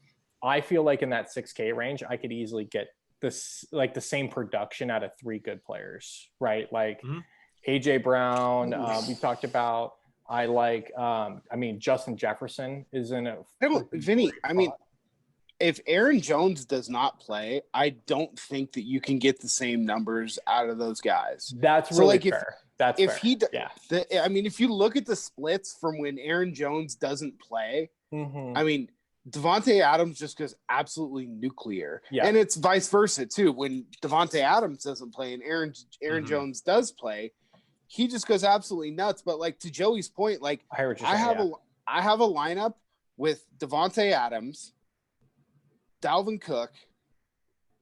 Speaker 1: I feel like in that 6K range, I could easily get this like the same production out of 3 good players, right? Like AJ Brown, we talked about. I like Justin Jefferson is in a
Speaker 3: Vinny, if Aaron Jones does not play, I don't think that you can get the same numbers out of those guys.
Speaker 1: That's really fair.
Speaker 3: If you look at the splits from when Aaron Jones doesn't play, Devontae Adams just goes absolutely nuclear. Yeah. And it's vice versa too. When Devontae Adams doesn't play and Aaron Jones does play, he just goes absolutely nuts. But like to Joey's point, like I have a lineup with Devontae Adams, Dalvin Cook,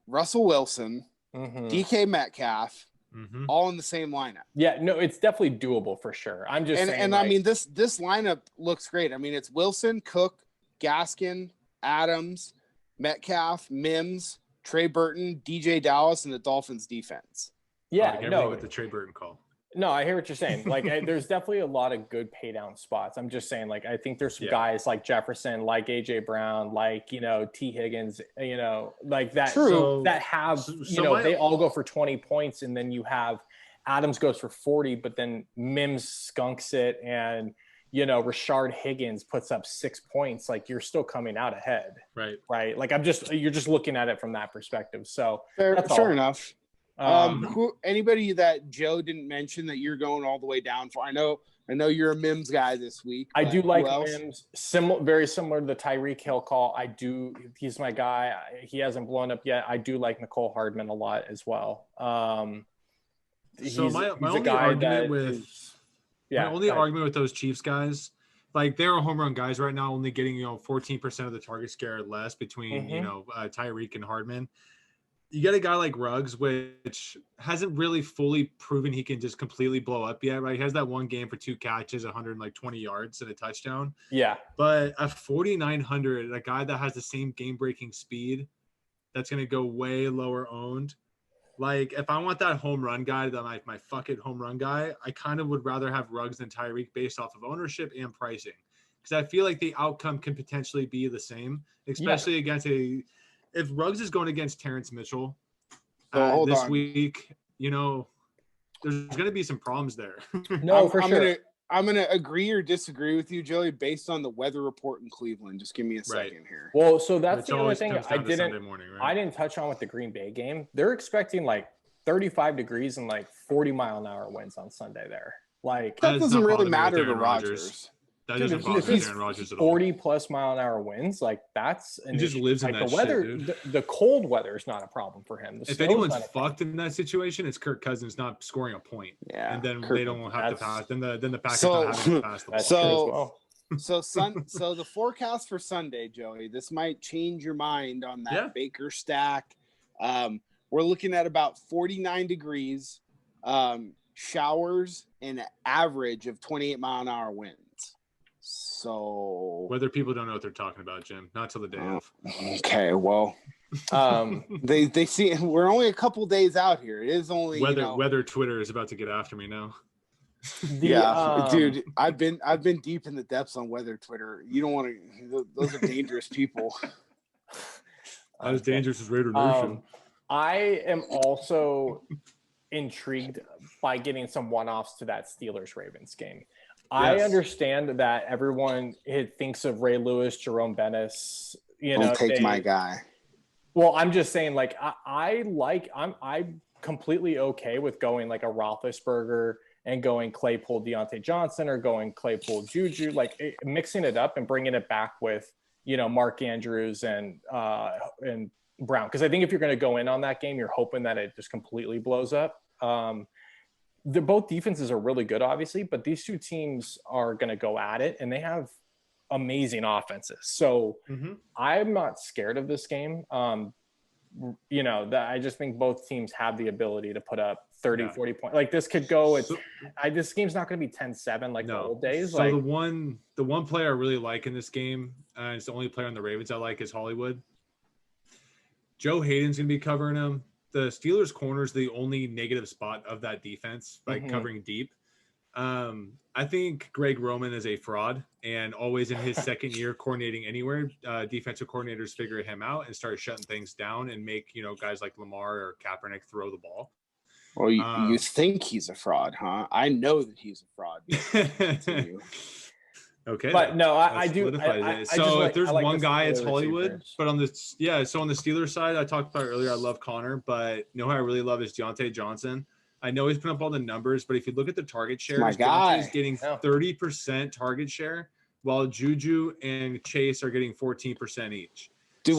Speaker 3: Russell Wilson, DK Metcalf, all in the same lineup.
Speaker 1: Yeah, no, it's definitely doable for sure. I'm just saying.
Speaker 3: And I mean, this lineup looks great. I mean, it's Wilson, Cook, Gaskin, Adams, Metcalf, Mims, Trey Burton, DJ Dallas, and the Dolphins defense.
Speaker 1: Yeah,
Speaker 2: with the Trey Burton call.
Speaker 1: No, I hear what you're saying. Like, there's definitely a lot of good pay down spots. I'm just saying, like, I think there's some guys like Jefferson, like AJ Brown, like T Higgins, like that.
Speaker 3: True.
Speaker 1: That have they all go for 20 points, and then you have Adams goes for 40, but then Mims skunks it, and Rashard Higgins puts up 6 points. Like you're still coming out ahead,
Speaker 2: right?
Speaker 1: Like you're just looking at it from that perspective. So
Speaker 3: fair enough. Anybody that Joe didn't mention that you're going all the way down for? I know you're a Mims guy this week.
Speaker 1: I do like Mims. Very similar to the Tyreek Hill call. He's my guy. He hasn't blown up yet. I do like Nicole Hardman a lot as well.
Speaker 2: So my only argument with those Chiefs guys, like they're home run guys right now, only getting 14% of the target share less between Tyreek and Hardman. You get a guy like Ruggs, which hasn't really fully proven he can just completely blow up yet, right? He has that one game for 2 catches, 120 yards and a touchdown.
Speaker 1: Yeah.
Speaker 2: But at 4,900, a guy that has the same game-breaking speed, that's going to go way lower owned. Like, if I want that home run guy, my fuck it home run guy, I kind of would rather have Ruggs than Tyreek based off of ownership and pricing. Because I feel like the outcome can potentially be the same, especially against if Ruggs is going against Terrence Mitchell this week, there's going to be some problems there.
Speaker 3: No, for sure. I'm going to agree or disagree with you, Joey, based on the weather report in Cleveland. Just give me a second here.
Speaker 1: Well, so that's the only thing I didn't touch on with the Green Bay game. They're expecting like 35 degrees and like 40-mile-an-hour winds on Sunday there. Like
Speaker 3: that doesn't really matter to Rodgers.
Speaker 2: That doesn't bother Aaron Rodgers at all.
Speaker 1: 40+ mile-an-hour winds, like that's
Speaker 2: he just lives in that
Speaker 1: the weather.
Speaker 2: Shit, dude.
Speaker 1: The cold weather is not a problem for him.
Speaker 2: If anyone's fucked in that situation, it's Kirk Cousins not scoring a point.
Speaker 3: Yeah,
Speaker 2: and then they don't have to pass. Then the Packers don't have to pass the ball.
Speaker 3: So the forecast for Sunday, Joey, this might change your mind on that Baker stack. We're looking at about 49 degrees, showers, and an average of 28-mile-an-hour winds. So
Speaker 2: whether people don't know what they're talking about, Jim, not till the day of.
Speaker 3: Okay, well, they see we're only a couple days out here. It is only
Speaker 2: weather Twitter is about to get after me now.
Speaker 3: Dude, I've been deep in the depths on weather Twitter. You don't want to; those are dangerous people.
Speaker 2: Not as dangerous as Raider Nation.
Speaker 1: I am also intrigued by getting some one-offs to that Steelers-Ravens game. I understand that everyone thinks of Ray Lewis, Jerome Bettis.
Speaker 3: Don't take my guy.
Speaker 1: Well, I'm just saying, like I'm completely okay with going like a Roethlisberger and going Claypool, Deontay Johnson, or going Claypool, Juju, like mixing it up and bringing it back with Mark Andrews and Brown. Because I think if you're going to go in on that game, you're hoping that it just completely blows up. They're both defenses are really good, obviously, but these two teams are going to go at it, and they have amazing offenses. So I'm not scared of this game. I just think both teams have the ability to put up 30, 40 points. Like this could go. This game's not going to be 10-7 like the old days.
Speaker 2: So the one player I really like in this game, and it's the only player on the Ravens I like, is Hollywood. Joe Hayden's going to be covering him. The Steelers' corner is the only negative spot of that defense, covering deep. I think Greg Roman is a fraud, and always in his second year coordinating anywhere, defensive coordinators figure him out and start shutting things down and make guys like Lamar or Kaepernick throw the ball.
Speaker 3: Well, you think he's a fraud, huh? I know that he's a fraud.
Speaker 2: Okay,
Speaker 1: but no, I do.
Speaker 2: So if there's one guy, it's Hollywood. But on the Steelers side, I talked about earlier, I love Connor, but who I really love is Deontay Johnson. I know he's putting up all the numbers, but if you look at the target share, Deontay is getting 30% target share, while Juju and Chase are getting 14% each.
Speaker 3: Dude,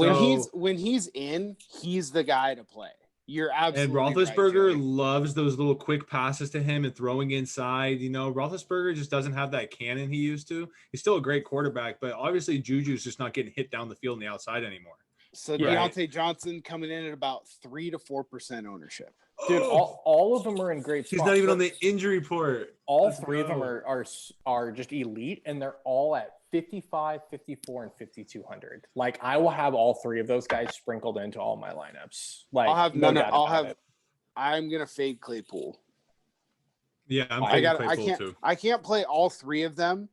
Speaker 3: when he's in, he's the guy to play. You're absolutely
Speaker 2: and Roethlisberger loves those little quick passes to him and throwing inside. Roethlisberger just doesn't have that cannon he used to. He's still a great quarterback, but obviously Juju's just not getting hit down the field on the outside anymore.
Speaker 3: So Deontay Johnson coming in at about 3 to 4% ownership.
Speaker 1: Dude, all of them are in great spots.
Speaker 2: He's not even on the injury report.
Speaker 1: All three of them are just elite, and they're all at 55, 54, and 5,200. Like I will have all three of those guys sprinkled into all my lineups. Like
Speaker 3: I'm gonna fade Claypool.
Speaker 2: Yeah, I'm fading Claypool too.
Speaker 3: I can't play all three of them.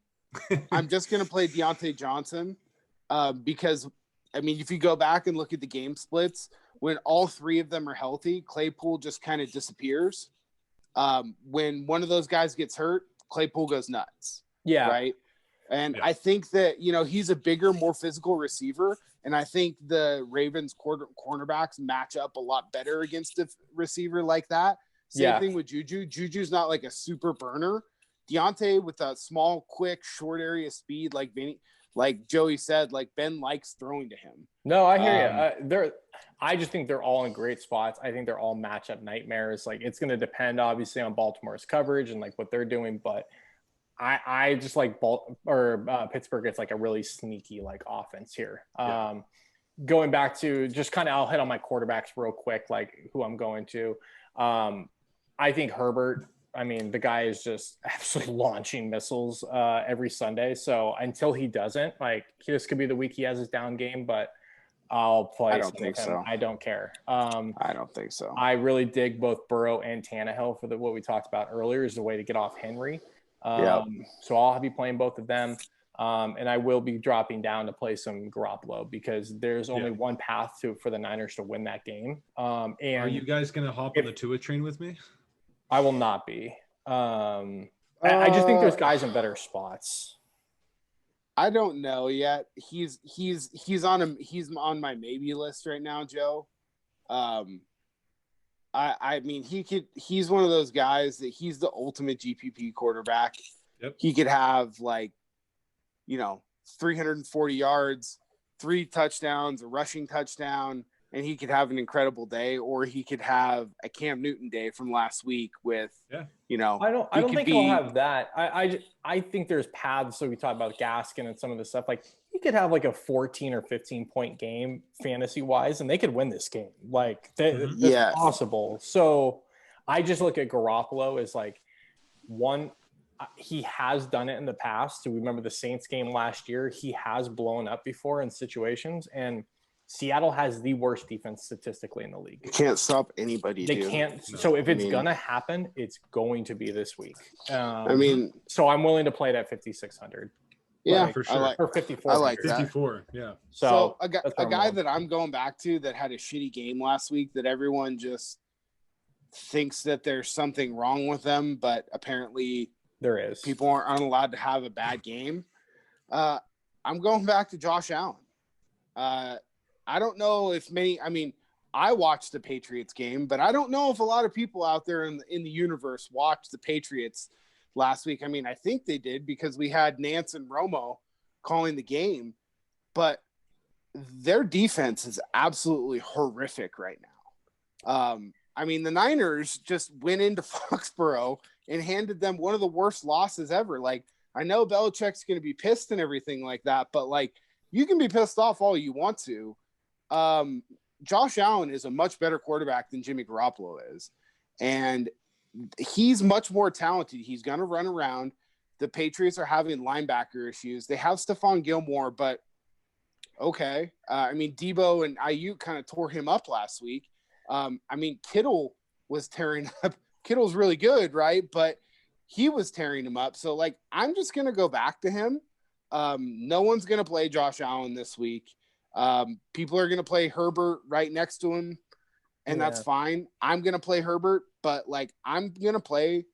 Speaker 3: I'm just gonna play Deontay Johnson because if you go back and look at the game splits, when all three of them are healthy, Claypool just kind of disappears. When one of those guys gets hurt, Claypool goes nuts.
Speaker 1: Yeah.
Speaker 3: Right. And I think that, he's a bigger, more physical receiver. And I think the Ravens cornerbacks match up a lot better against a receiver like that. Same thing with Juju. Juju's not like a super burner. Deontay with a small, quick, short area speed, like Joey said, like Ben likes throwing to him.
Speaker 1: No, I hear you. I just think they're all in great spots. I think they're all matchup nightmares. Like, it's going to depend obviously on Baltimore's coverage and like what they're doing, but I just like Pittsburgh. It's like a really sneaky like offense here. Going back to just kind of, I'll hit on my quarterbacks real quick, like who I'm going to. I think Herbert. I mean, the guy is just absolutely launching missiles every Sunday. So until he doesn't, like, this could be the week he has his down game, but I'll play.
Speaker 3: I don't think so.
Speaker 1: I don't care.
Speaker 3: I don't think so.
Speaker 1: I really dig both Burrow and Tannehill for what we talked about earlier is the way to get off Henry. So I'll be playing both of them. And I will be dropping down to play some Garoppolo because there's only one path for the Niners to win that game. And
Speaker 2: are you guys going to hop on the Tua train with me?
Speaker 1: I will not be. I just think there's guys in better spots.
Speaker 3: I don't know yet. He's on my maybe list right now, Joe. I mean, he's one of those guys that he's the ultimate GPP quarterback.
Speaker 2: Yep.
Speaker 3: He could have 340 yards, 3 touchdowns, a rushing touchdown, and he could have an incredible day, or he could have a Cam Newton day from last week with,
Speaker 1: I don't think he'll have that. I think there's paths. So we talked about Gaskin and some of the stuff. Like, he could have like a 14 or 15 point game fantasy wise, and they could win this game. Like, that's possible. So I just look at Garoppolo as like one. He has done it in the past. So we remember the Saints game last year. He has blown up before in situations, and Seattle has the worst defense statistically in the league.
Speaker 3: They can't stop anybody.
Speaker 1: They can't. So if it's going to happen, it's going to be this week. So I'm willing to play it at 5,600.
Speaker 3: Yeah, for sure.
Speaker 1: Or 54.
Speaker 3: I like that.
Speaker 2: 54. Yeah.
Speaker 1: So
Speaker 3: a guy that I'm going back to that had a shitty game last week that everyone just thinks that there's something wrong with them, but apparently
Speaker 1: there is.
Speaker 3: People aren't allowed to have a bad game. I'm going back to Josh Allen. I don't know if I watched the Patriots game, but I don't know if a lot of people out there in the universe watched the Patriots last week. I mean, I think they did because we had Nance and Romo calling the game, but their defense is absolutely horrific right now. The Niners just went into Foxborough and handed them one of the worst losses ever. Like, I know Belichick's going to be pissed and everything like that, but like, you can be pissed off all you want to. Josh Allen is a much better quarterback than Jimmy Garoppolo is. And he's much more talented. He's going to run around. The Patriots are having linebacker issues. They have Stephon Gilmore, but okay. Debo and Ayuk kind of tore him up last week. Kittle was tearing up. Kittle's really good, right? But he was tearing him up. So, like, I'm just going to go back to him. No one's going to play Josh Allen this week. People are going to play Herbert right next to him, and that's fine. I'm going to play Herbert, but, like, I'm going to play,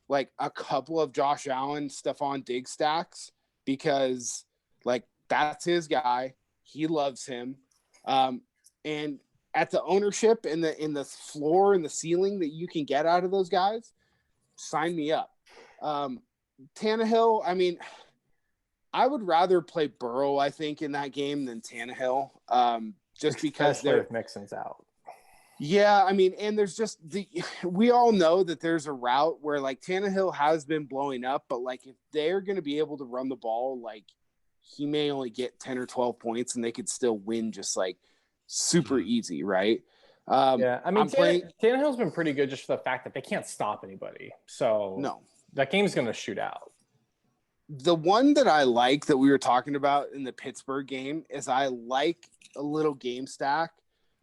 Speaker 3: like, a couple of Josh Allen, Stephon Diggs stacks because, like, that's his guy. He loves him. And at the ownership in the floor and the ceiling that you can get out of those guys, sign me up. Tannehill, I would rather play Burrow, I think, in that game than Tannehill, just because
Speaker 1: if Mixon's out.
Speaker 3: Yeah, and there's just we all know that there's a route where, like, Tannehill has been blowing up, but, like, if they're going to be able to run the ball, like, he may only get 10 or 12 points and they could still win just, like, super easy, right?
Speaker 1: Tannehill's been pretty good just for the fact that they can't stop anybody. So
Speaker 3: no,
Speaker 1: that game's going to shoot out.
Speaker 3: The one that I like that we were talking about in the Pittsburgh game is I like a little game stack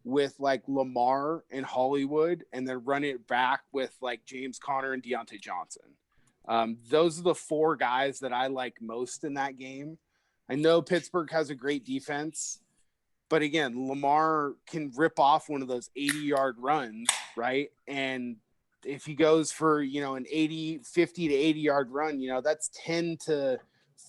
Speaker 3: with, like, Lamar and Hollywood, and then run it back with, like, James Conner and Deontay Johnson. Those are the 4 guys that I like most in that game. I know Pittsburgh has a great defense, but again, Lamar can rip off one of those 80-yard runs, right? And if he goes for, an 50 to 80-yard run, that's 10 to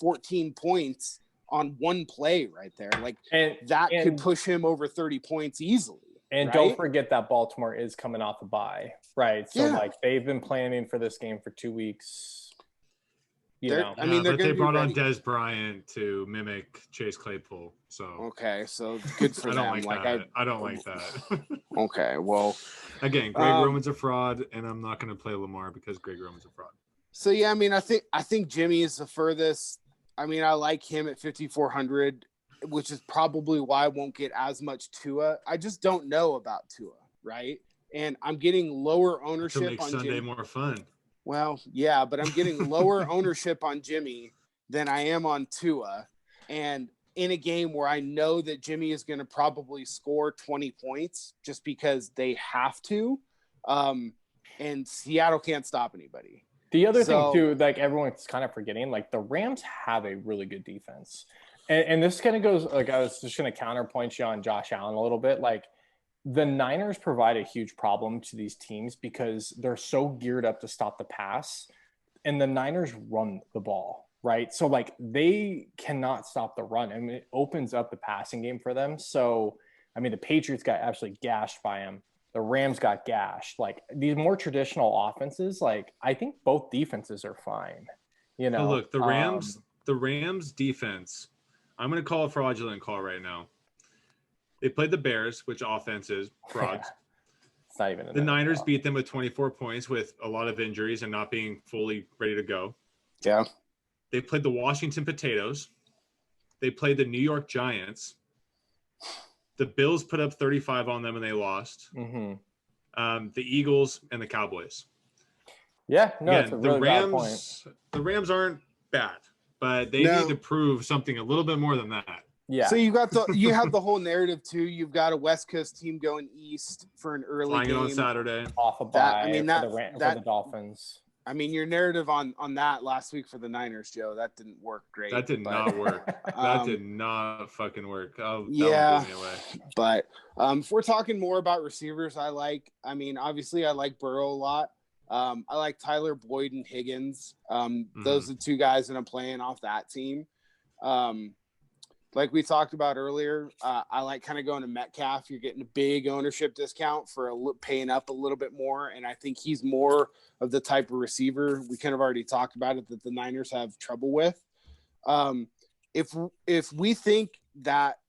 Speaker 3: 14 points on one play right there. Like
Speaker 1: and
Speaker 3: could push him over 30 points easily.
Speaker 1: And
Speaker 3: right?
Speaker 1: Don't forget that Baltimore is coming off a bye, right? So like they've been planning for this game for 2 weeks.
Speaker 3: I mean, they're
Speaker 2: but
Speaker 3: going
Speaker 2: they
Speaker 3: to
Speaker 2: brought on Des Bryant to mimic Chase Claypool. So
Speaker 3: okay, so good for
Speaker 2: I
Speaker 3: them.
Speaker 2: don't like that. I don't like that.
Speaker 3: Okay, well,
Speaker 2: again, Greg Roman's a fraud, and I'm not going to play Lamar because Greg Roman's a fraud.
Speaker 3: So yeah, I mean, I think Jimmy is the furthest. I mean, I like him at 5,400, which is probably why I won't get as much Tua. I just don't know about Tua, right? And I'm getting lower ownership
Speaker 2: to make
Speaker 3: on
Speaker 2: Sunday
Speaker 3: Jimmy.
Speaker 2: More fun.
Speaker 3: Well, yeah, but I'm getting lower ownership on Jimmy than I am on Tua. And in a game where I know that Jimmy is going to probably score 20 points just because they have to, and Seattle can't stop anybody.
Speaker 1: The other thing too, like everyone's kind of forgetting, like the Rams have a really good defense. And this kind of goes, like I was just going to counterpoint you on Josh Allen a little bit. Like the Niners provide a huge problem to these teams because they're so geared up to stop the pass, and the Niners run the ball, right? So like they cannot stop the run. I mean, it opens up the passing game for them. So, I mean, the Patriots got absolutely gashed by him. The Rams got gashed. Like these more traditional offenses, like I think both defenses are fine.
Speaker 2: Oh, look, the Rams defense, I'm going to call a fraudulent call right now. They played the Bears, which offense is frauds.
Speaker 1: It's not even
Speaker 2: the Niners beat them with 24 points with a lot of injuries and not being fully ready to go.
Speaker 3: Yeah.
Speaker 2: They played the Washington Potatoes. They played the New York Giants. The Bills put up 35 on them and they lost.
Speaker 1: Mm-hmm.
Speaker 2: The Eagles and the Cowboys.
Speaker 1: Yeah, no, it's a really bad point.
Speaker 2: The Rams aren't bad, but they need to prove something a little bit more than that.
Speaker 1: Yeah.
Speaker 3: So you have the whole narrative too. You've got a West Coast team going east for an early game
Speaker 2: on Saturday
Speaker 1: off a bye. For the Dolphins.
Speaker 3: I mean, your narrative on that last week for the Niners, Joe, that didn't work great.
Speaker 2: That did not work. That did not fucking work. Oh,
Speaker 3: yeah. But if we're talking more about receivers, obviously I like Burrow a lot. I like Tyler Boyd and Higgins. Those are the two guys that I'm playing off that team. Like we talked about earlier, I like kind of going to Metcalf. You're getting a big ownership discount for paying up a little bit more. And I think he's more of the type of receiver, we kind of already talked about it, that the Niners have trouble with. If we think that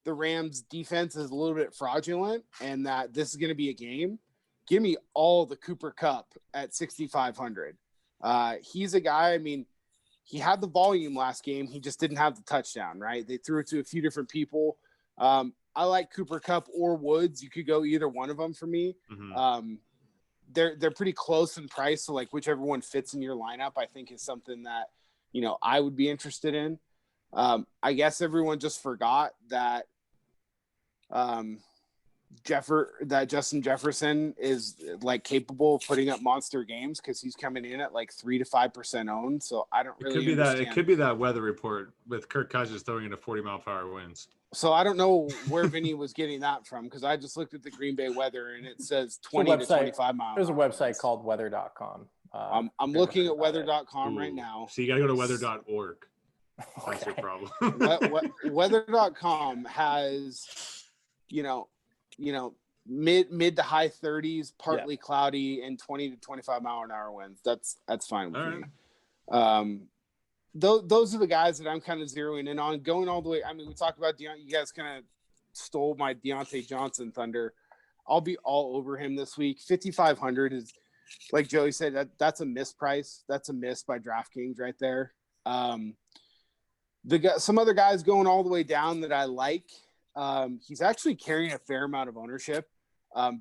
Speaker 3: the Rams defense is a little bit fraudulent and that this is going to be a game, give me all the Cooper Kupp at 6,500. He's a guy, I mean, he had the volume last game. He just didn't have the touchdown, right? They threw it to a few different people. I like Cooper Kupp or Woods. You could go either one of them for me. Mm-hmm. They're pretty close in price. So like whichever one fits in your lineup, I think is something that, I would be interested in. I guess everyone just forgot that Justin Jefferson is like capable of putting up monster games because he's coming in at like 3 to 5% owned. So I don't really understand.
Speaker 2: It could be that weather report with Kirk Cousins throwing into 40-mile-per-hour winds.
Speaker 3: So I don't know where Vinny was getting that from because I just looked at the Green Bay weather and it says 20 to 25 miles.
Speaker 1: There's a website called weather.com.
Speaker 3: I'm looking at weather.com right now.
Speaker 2: So you got to go to weather.org. That's your problem.
Speaker 3: Weather.com has, mid to high 30s, partly cloudy, and 20 to 25 mile an hour winds. That's fine with me. Right. Those are the guys that I'm kind of zeroing in on, going all the way. I mean, we talked about you guys kind of stole my Deontay Johnson thunder. I'll be all over him this week. 5,500 is, like Joey said, that's a miss price. That's a miss by DraftKings right there. Some other guys going all the way down that I like. He's actually carrying a fair amount of ownership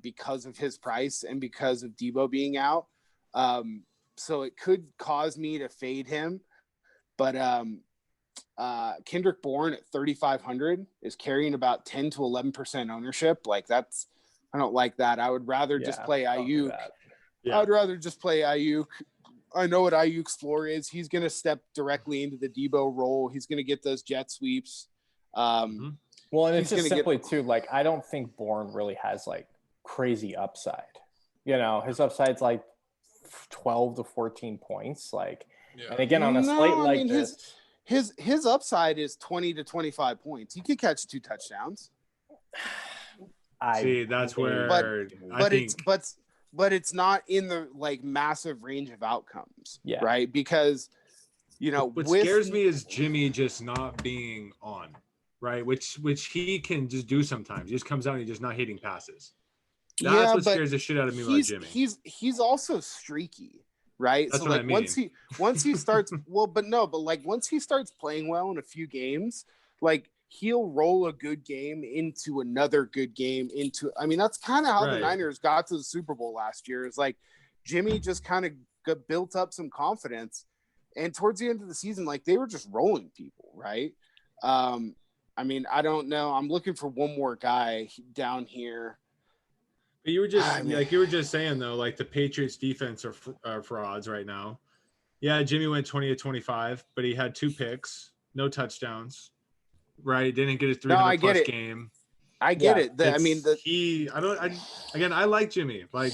Speaker 3: because of his price and because of Debo being out. So it could cause me to fade him. But Kendrick Bourne at 3,500 is carrying about 10 to 11% ownership. Like I don't like that. I would rather just play Ayuk. Yeah. I'd rather just play Ayuk. I know what Ayuk's floor is. He's going to step directly into the Debo role. He's going to get those jet sweeps.
Speaker 1: Well, and it's just simply too, like, I don't think Bourne really has like crazy upside. His upside's like 12 to 14 points. Like, and again, on a slate like this,
Speaker 3: his upside is 20 to 25 points. He could catch 2 touchdowns.
Speaker 2: See, that's where
Speaker 3: but it's not in the like massive range of outcomes,
Speaker 1: yeah.
Speaker 3: right? Because
Speaker 2: what scares me is Jimmy just not being on, right? Which he can just do sometimes. He just comes out and he's just not hitting passes. That's what scares the shit out of me about Jimmy.
Speaker 3: He's also streaky, right?
Speaker 2: That's
Speaker 3: so
Speaker 2: what
Speaker 3: like
Speaker 2: I mean.
Speaker 3: once he starts once he starts playing well in a few games, like he'll roll a good game into another good game that's kind of how the Niners got to the Super Bowl last year. Is like Jimmy just kind of built up some confidence, and towards the end of the season, like they were just rolling people, right? I don't know. I'm looking for one more guy down here.
Speaker 2: But you were just saying though, like the Patriots defense are frauds right now. Yeah, Jimmy went 20 to 25, but he had 2 picks, no touchdowns. Right, didn't get his 300 plus game.
Speaker 3: I get it.
Speaker 2: I like Jimmy, but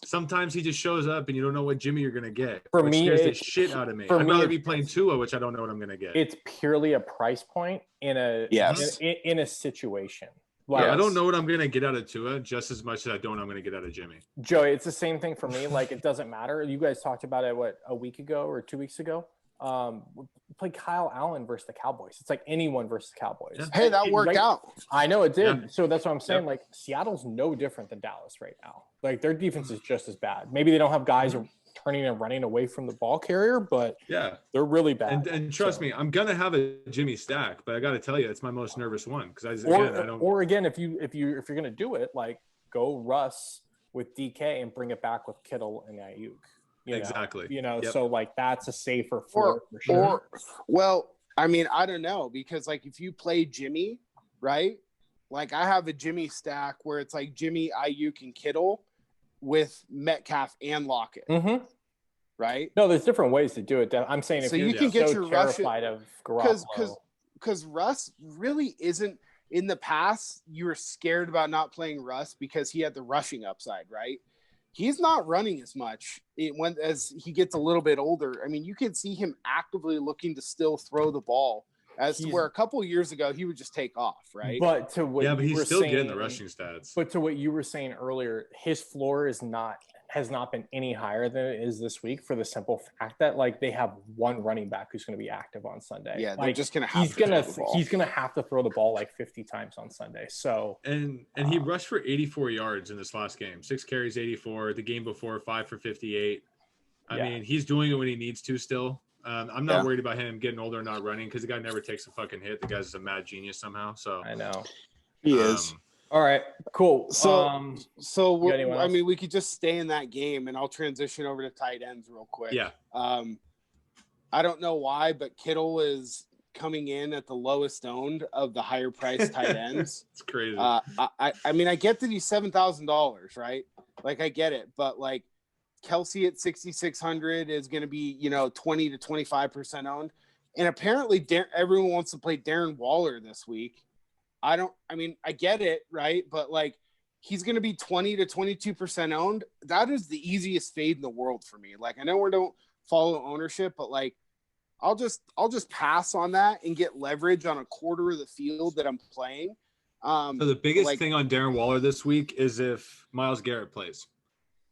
Speaker 2: sometimes he just shows up and you don't know what Jimmy you're gonna get.
Speaker 1: For me,
Speaker 2: scares the shit out of me. I'd rather be playing Tua, which I don't know what I'm gonna get.
Speaker 1: It's purely a price point in a situation.
Speaker 2: Like, I don't know what I'm gonna get out of Tua just as much as I don't know I'm gonna get out of Jimmy.
Speaker 1: Joey, it's the same thing for me. Like it doesn't matter. You guys talked about it a week ago or 2 weeks ago. Play Kyle Allen versus the Cowboys. It's like anyone versus the Cowboys.
Speaker 3: Yeah. Hey, that worked out.
Speaker 1: I know it did.
Speaker 2: Yeah.
Speaker 1: So that's what I'm saying. Like Seattle's no different than Dallas right now. Like their defense is just as bad. Maybe they don't have guys turning and running away from the ball carrier, but they're really bad.
Speaker 2: And trust me, I'm gonna have a Jimmy stack, but I got to tell you, it's my most nervous one because if
Speaker 1: you're gonna do it, like go Russ with DK and bring it back with Kittle and Ayuk.
Speaker 2: Exactly.
Speaker 1: So like that's a safer floor for sure.
Speaker 3: I don't know because like if you play Jimmy, right? Like I have a Jimmy stack where it's like Jimmy, Ayuk, and Kittle with Metcalf and Lockett.
Speaker 1: Mm-hmm.
Speaker 3: Right?
Speaker 1: No, there's different ways to do it. I'm saying if you can get your terrified of Garoppolo.
Speaker 3: Because Russ really isn't in the past, you were scared about not playing Russ because he had the rushing upside, right? He's not running as much as he gets a little bit older. I mean, you can see him actively looking to still throw the ball to where a couple of years ago he would just take off, right?
Speaker 1: But to what
Speaker 2: but he's still getting the rushing stats.
Speaker 1: But to what you were saying earlier, his floor has not been any higher than it is this week for the simple fact that like they have one running back who's going to be active on Sunday.
Speaker 3: Yeah,
Speaker 1: they're
Speaker 3: just going to
Speaker 1: have he's going to have to throw the ball like 50 times on Sunday. So
Speaker 2: and he rushed for 84 yards in this last game. 6 carries, 84. The game before 5 for 58. I mean, he's doing it when he needs to still. I'm not worried about him getting older and not running because the guy never takes a fucking hit. The guy's just a mad genius somehow. So
Speaker 1: I know
Speaker 3: he is.
Speaker 1: All right, cool.
Speaker 3: We could just stay in that game, and I'll transition over to tight ends real quick.
Speaker 2: Yeah.
Speaker 3: I don't know why, but Kittle is coming in at the lowest owned of the higher priced tight ends.
Speaker 2: It's crazy.
Speaker 3: I get that he's $7,000, right? Like I get it, but like Kelsey at 6,600 is going to be 20 to 25% owned, and apparently everyone wants to play Darren Waller this week. I get it, right? But like he's going to be 20 to 22% owned. That is the easiest fade in the world for me. Like I know we don't follow ownership, but like I'll just pass on that and get leverage on a quarter of the field that I'm playing.
Speaker 2: So the biggest thing on Darren Waller this week is if Myles Garrett plays.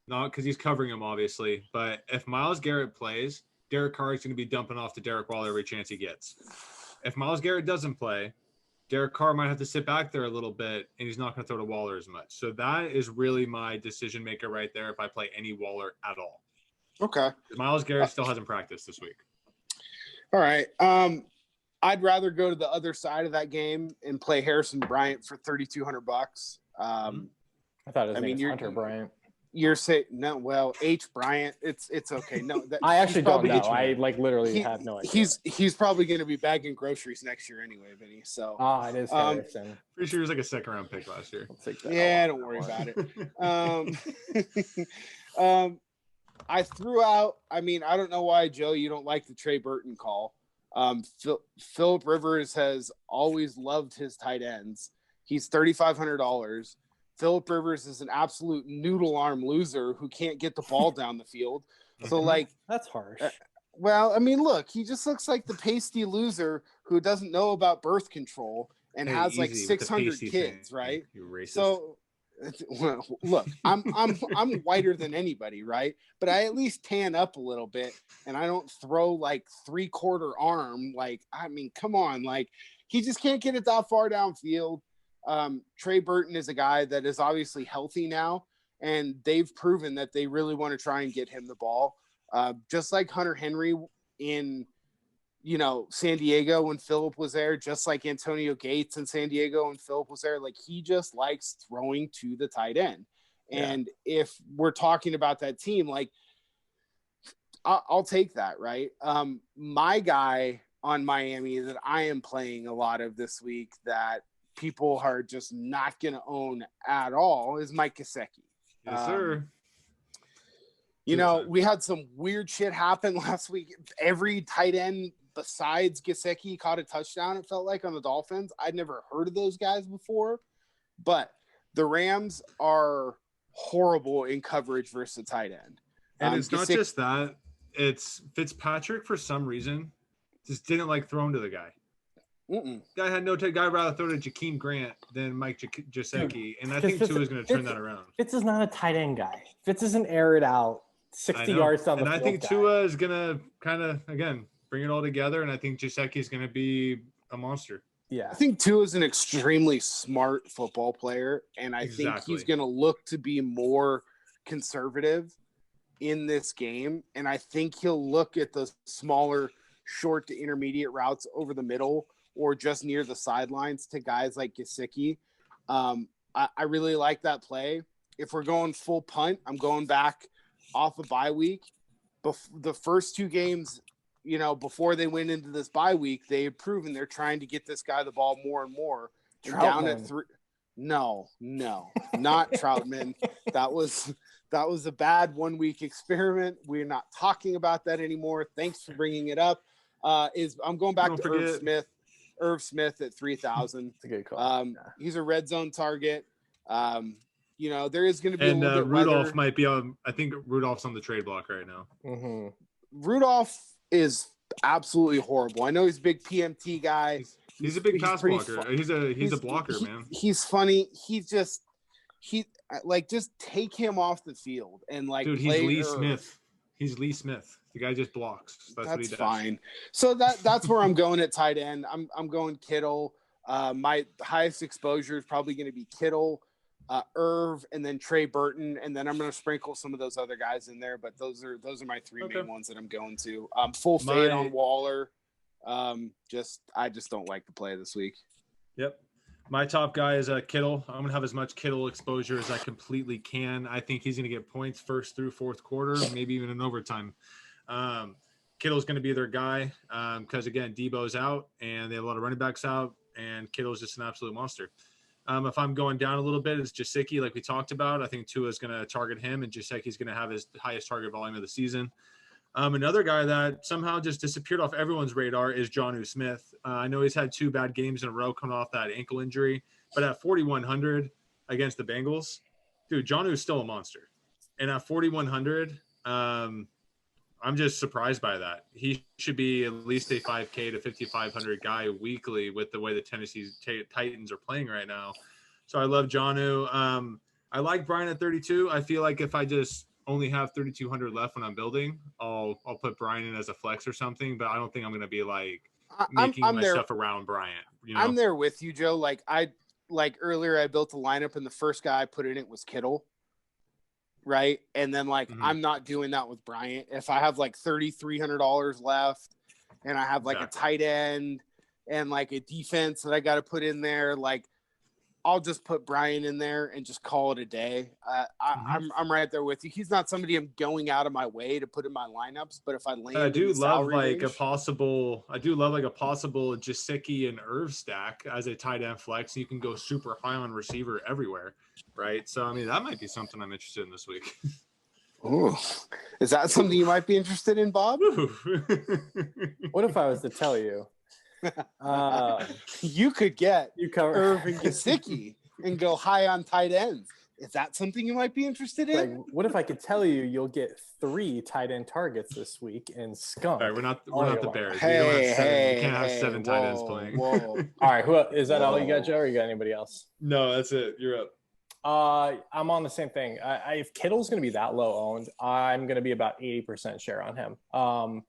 Speaker 2: Not because he's covering him, obviously, but if Myles Garrett plays, Derek Carr is going to be dumping off to Derek Waller every chance he gets. If Myles Garrett doesn't play, Derek Carr might have to sit back there a little bit, and he's not going to throw to Waller as much. So that is really my decision maker right there if I play any Waller at all.
Speaker 3: Okay.
Speaker 2: Myles Garrett still hasn't practiced this week.
Speaker 3: All right. I'd rather go to the other side of that game and play Harrison Bryant for $3,200.
Speaker 1: I thought his name was Hunter Bryant.
Speaker 3: You're saying no. Well, H Bryant, it's okay. No,
Speaker 1: I actually don't know. I literally have no idea.
Speaker 3: He's probably going to be bagging groceries next year anyway, Vinny. So
Speaker 1: it is Harrison.
Speaker 2: Pretty sure he was like a second round pick last year.
Speaker 3: Yeah, don't worry about it. I threw out. I don't know why, Joe, you don't like the Trey Burton call. Phillip Rivers has always loved his tight ends. He's $3,500. Phillip Rivers is an absolute noodle arm loser who can't get the ball down the field. So like
Speaker 1: that's harsh.
Speaker 3: Well, I mean, look, he just looks like the pasty loser who doesn't know about birth control and has like 600 kids, right?
Speaker 2: You racist.
Speaker 3: So, well, look, I'm whiter than anybody, right? But I at least tan up a little bit, and I don't throw like 3/4 arm. Like, I mean, come on, like he just can't get it that far downfield. Trey Burton is a guy that is obviously healthy now, and they've proven that they really want to try and get him the ball. Just like Hunter Henry in, San Diego when Phillip was there, just like Antonio Gates in San Diego when Phillip was there, like he just likes throwing to the tight end. And if we're talking about that team, like I'll take that, right? My guy on Miami that I am playing a lot of this week that people are just not going to own at all is Mike Gesicki.
Speaker 2: Yes, sir.
Speaker 3: We had some weird shit happen last week. Every tight end besides Gesicki caught a touchdown, it felt like, on the Dolphins. I'd never heard of those guys before, but the Rams are horrible in coverage versus the tight end.
Speaker 2: And it's not just that. It's Fitzpatrick, for some reason, just didn't like throwing to the guy. Guy had no guy rather throw to Jakeem Grant than Mike Gesicki, and I think Tua is going to turn that around.
Speaker 1: Fitz is not a tight end guy. Fitz isn't air it out 60 yards down the field.
Speaker 2: And I think Tua is going to kind of, again, bring it all together, and I think Gesicki is going to be a monster.
Speaker 3: Yeah, I think Tua is an extremely smart football player, and I think he's going to look to be more conservative in this game, and I think he'll look at the smaller, short to intermediate routes over the middle or just near the sidelines to guys like Gesicki. I really like that play. If we're going full punt, I'm going back off a bye week. The first two games, before they went into this bye week, they had proven they're trying to get this guy the ball more and more. Down at 3. No, not Troutman. That was a bad 1 week experiment. We're not talking about that anymore. Thanks for bringing it up. I'm going back to Irv Smith at 3,000.
Speaker 1: It's a good call.
Speaker 3: He's a red zone target. There is going to be
Speaker 2: a little bit Rudolph
Speaker 3: weather.
Speaker 2: Might be on. I think Rudolph's on the trade block right now.
Speaker 1: Mm-hmm.
Speaker 3: Rudolph is absolutely horrible. I know he's a big PMT guy.
Speaker 2: He's a big pass blocker. He's a blocker, man.
Speaker 3: He's funny. Just take him off the field and
Speaker 2: dude. He's Lee Smith. He's Lee Smith. The guy just blocks. That's what he does.
Speaker 3: Fine. So that's where I'm going at tight end. I'm going Kittle. My highest exposure is probably going to be Kittle, Irv, and then Trey Burton, and then I'm going to sprinkle some of those other guys in there. But those are my three main ones that I'm going to. Full fade on Waller. I just don't like the play this week.
Speaker 2: Yep. My top guy is Kittle. I'm going to have as much Kittle exposure as I completely can. I think he's going to get points first through fourth quarter, maybe even in overtime. Kittle's going to be their guy because, again, Debo's out and they have a lot of running backs out, and Kittle's just an absolute monster. If I'm going down a little bit, it's Gesicki, like we talked about. I think Tua is going to target him, and Gesicki's going to have his highest target volume of the season. Another guy that somehow just disappeared off everyone's radar is Jonnu Smith. I know he's had 2 bad games in a row coming off that ankle injury, but at 4,100 against the Bengals, dude, Jonnu's still a monster. And at 4,100, I'm just surprised by that. He should be at least a 5K to 5,500 guy weekly with the way the Tennessee Titans are playing right now. So I love Jonnu. I like Brian at 32. I feel like if I just only have 3,200 left when I'm building, I'll put Brian in as a flex or something, but I don't think I'm going to be making my stuff around Bryant.
Speaker 3: I'm there with you, Joe. Earlier I built a lineup and the first guy I put in it was Kittle. Right. And then I'm not doing that with Bryant. If I have $3,300 left and I have a tight end and a defense that I got to put in there, I'll just put Brian in there and just call it a day. I'm right there with you. He's not somebody I'm going out of my way to put in my lineups, but if I land,
Speaker 2: I do love a possible Gesicki and Irv stack as a tight end flex. You can go super high on receiver everywhere, right? So I mean, that might be something I'm interested in this week.
Speaker 3: Ooh. Is that something you might be interested in, Bob?
Speaker 1: What if I was to tell you?
Speaker 3: You could get
Speaker 1: Irv
Speaker 3: and Gesicki and go high on tight ends. Is that something you might be interested in?
Speaker 1: Like, what if I could tell you you'll get 3 tight end targets this week and skunk?
Speaker 2: All right, we're not the Bears.
Speaker 3: Hey,
Speaker 2: we don't have 7.
Speaker 3: hey,
Speaker 2: You can't have
Speaker 3: hey,
Speaker 2: 7 tight ends playing.
Speaker 3: Whoa.
Speaker 1: All right, is that all you got,
Speaker 3: Whoa.
Speaker 1: Joe, or you got anybody else?
Speaker 2: No, that's it. You're up.
Speaker 1: I'm on the same thing. If Kittle's going to be that low owned, I'm going to be about 80% share on him.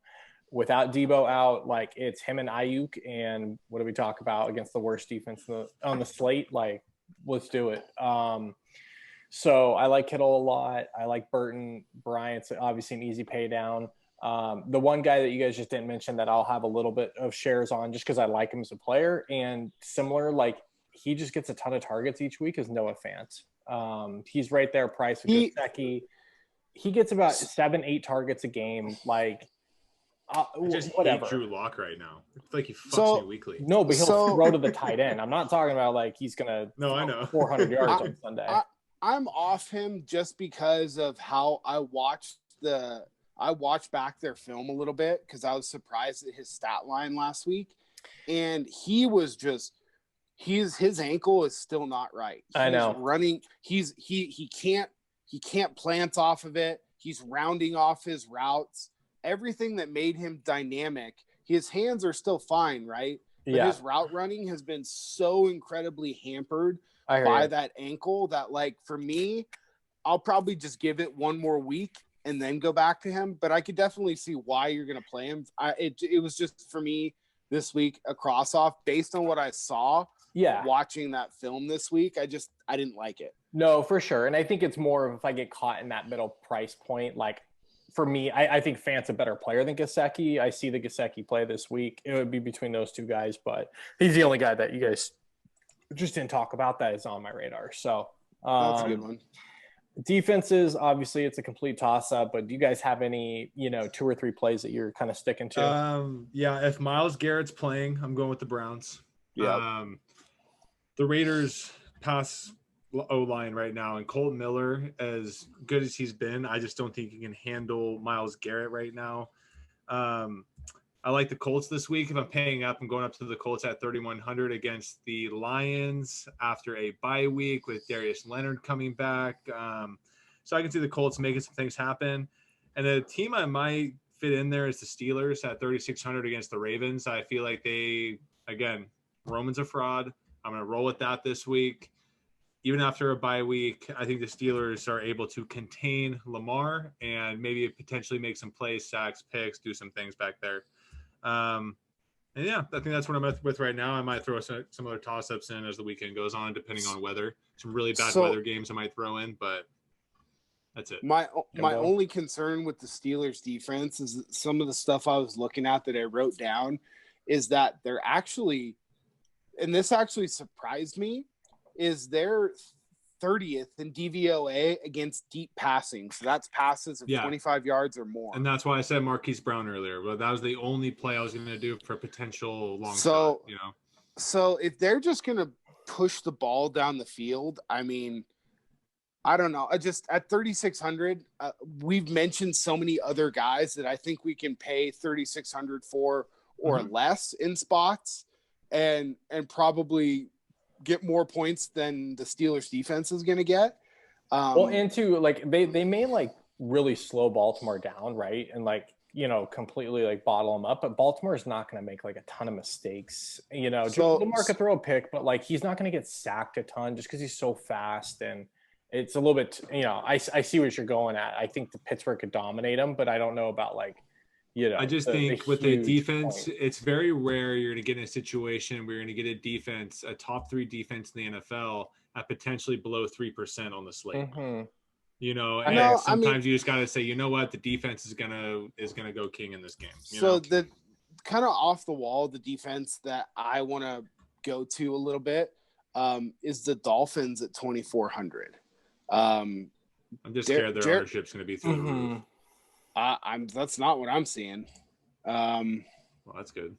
Speaker 1: Without Debo out, like it's him and Ayuk, and what do we talk about against the worst defense on the slate? Like, let's do it. So I like Kittle a lot. I like Burton. Bryant's obviously an easy pay down. The one guy that you guys just didn't mention that I'll have a little bit of shares on just because I like him as a player, and similar, like he just gets a ton of targets each week, is Noah Fant. He's right there priced with Gesicki. He gets about 7-8 targets a game. Like,
Speaker 2: I just
Speaker 1: whatever.
Speaker 2: hate Drew Lock right now. It's like he fucks me weekly.
Speaker 1: No, but he'll throw to the tight end. I'm not talking about like he's gonna
Speaker 2: I know
Speaker 1: 400 yards on Sunday.
Speaker 3: I'm off him just because of how I watched back their film a little bit because I was surprised at his stat line last week, and he was just his ankle is still not right.
Speaker 1: I know
Speaker 3: running. He can't plant off of it. He's rounding off his routes. Everything that made him dynamic. His hands are still fine, right? But his route running has been so incredibly hampered by that ankle that, like, for me, I'll probably just give it one more week and then go back to him. But I could definitely see why you're going to play him. It was just, for me, this week, a cross-off based on what I saw watching that film this week. I didn't like it.
Speaker 1: No, for sure. And I think it's more of if I get caught in that middle price point, like, for me, I think Fant's a better player than Gesicki. I see the Gesicki play this week. It would be between those two guys, but he's the only guy that you guys just didn't talk about that is on my radar. So
Speaker 3: that's a good one.
Speaker 1: Defenses, obviously, it's a complete toss-up, but do you guys have any, 2 or 3 plays that you're kind of sticking to?
Speaker 2: If Myles Garrett's playing, I'm going with the Browns.
Speaker 3: Yeah.
Speaker 2: The Raiders pass O-line right now, and Colton Miller, as good as he's been, I just don't think he can handle Myles Garrett right now. I like the Colts this week. If I'm paying up, I'm going up to the Colts at 3,100 against the Lions after a bye week with Darius Leonard coming back. So I can see the Colts making some things happen. And the team I might fit in there is the Steelers at 3,600 against the Ravens. I feel like Roman's a fraud. I'm going to roll with that this week. Even after a bye week, I think the Steelers are able to contain Lamar and maybe potentially make some plays, sacks, picks, do some things back there. I think that's what I'm with right now. I might throw some other toss-ups in as the weekend goes on, depending on weather. Some really bad weather games I might throw in, but that's it.
Speaker 3: My only concern with the Steelers defense is that some of the stuff I was looking at that I wrote down is that they're actually, and this actually surprised me, is they're 30th in DVOA against deep passing. So that's passes of 25 yards or more.
Speaker 2: And that's why I said Marquise Brown earlier. But that was the only play I was going to do for a potential long shot,
Speaker 3: So if they're just going to push the ball down the field, I mean, I don't know. I just at 3,600, we've mentioned so many other guys that I think we can pay 3,600 for or less in spots and probably get more points than the Steelers defense is going to get.
Speaker 1: And too, like they may like really slow Baltimore down, right? And like, completely like bottle them up, but Baltimore is not going to make like a ton of mistakes. Lamar could throw a pick, but like he's not going to get sacked a ton just because he's so fast. And it's a little bit, I see what you're going at. I think the Pittsburgh could dominate him, but I don't know about like,
Speaker 2: I just think with the defense, it's very rare you're going to get in a situation where you're going to get a top 3 defense in the NFL at potentially below 3% on the slate. And sometimes you just got to say, you know what, the defense is gonna go king in this game.
Speaker 3: The kind of off the wall, the defense that I want to go to a little bit is the Dolphins at 2,400.
Speaker 2: I'm just scared their ownership's going to be through the roof.
Speaker 3: That's not what I'm seeing.
Speaker 2: Well, that's good.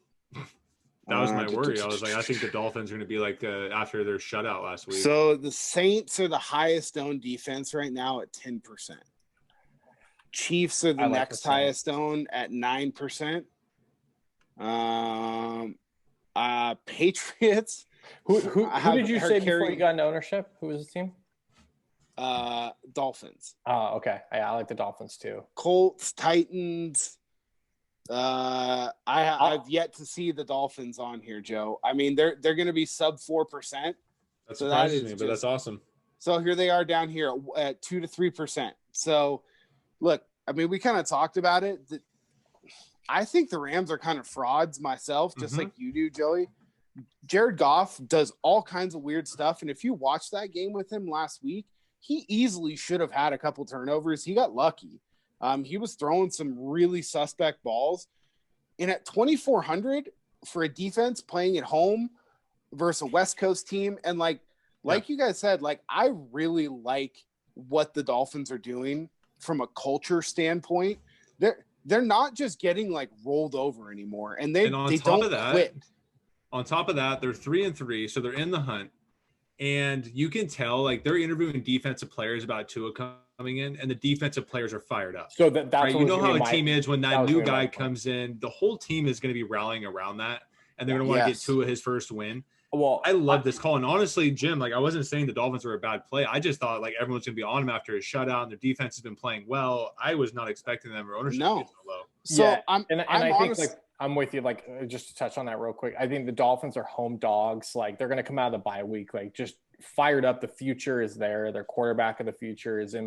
Speaker 2: That was my worry. I was like, I think the Dolphins are going to be like after their shutout last week.
Speaker 3: So the Saints are the highest owned defense right now at 10%. Chiefs are the next highest owned at 9%. Patriots.
Speaker 1: Who did you say before you got into ownership? Who was the team?
Speaker 3: Dolphins.
Speaker 1: Oh, okay. I like the Dolphins too.
Speaker 3: Colts, Titans. I've yet to see the Dolphins on here, Joe. I mean, they're going to be sub 4%.
Speaker 2: That surprises me, but that's awesome.
Speaker 3: So here they are down here at 2 to 3%. So look, I mean, we kind of talked about it. I think the Rams are kind of frauds myself, just like you do, Joey. Jared Goff does all kinds of weird stuff. And if you watched that game with him last week, he easily should have had a couple turnovers. He got lucky. He was throwing some really suspect balls. And at 2,400 for a defense playing at home versus a West Coast team, and like you guys said, like I really like what the Dolphins are doing from a culture standpoint. They're not just getting like rolled over anymore, and they don't quit.
Speaker 2: On top of that, they're 3-3, so they're in the hunt. And you can tell, like, they're interviewing defensive players about Tua coming in, and the defensive players are fired up.
Speaker 1: So that's
Speaker 2: right? You know how a team is when that new guy comes in, the whole team is going to be rallying around that, and they're going to want to get Tua his first win.
Speaker 1: Well,
Speaker 2: I love this call. And honestly, Jim, like, I wasn't saying the Dolphins were a bad play. I just thought, like, everyone's going to be on him after his shutout, and their defense has been playing well. I was not expecting them or ownership to be so low.
Speaker 3: So
Speaker 1: yeah. I think, like, I'm with you. Like, just to touch on that real quick, I think the Dolphins are home dogs. Like, they're going to come out of the bye week, like, just fired up. The future is there. Their quarterback of the future is in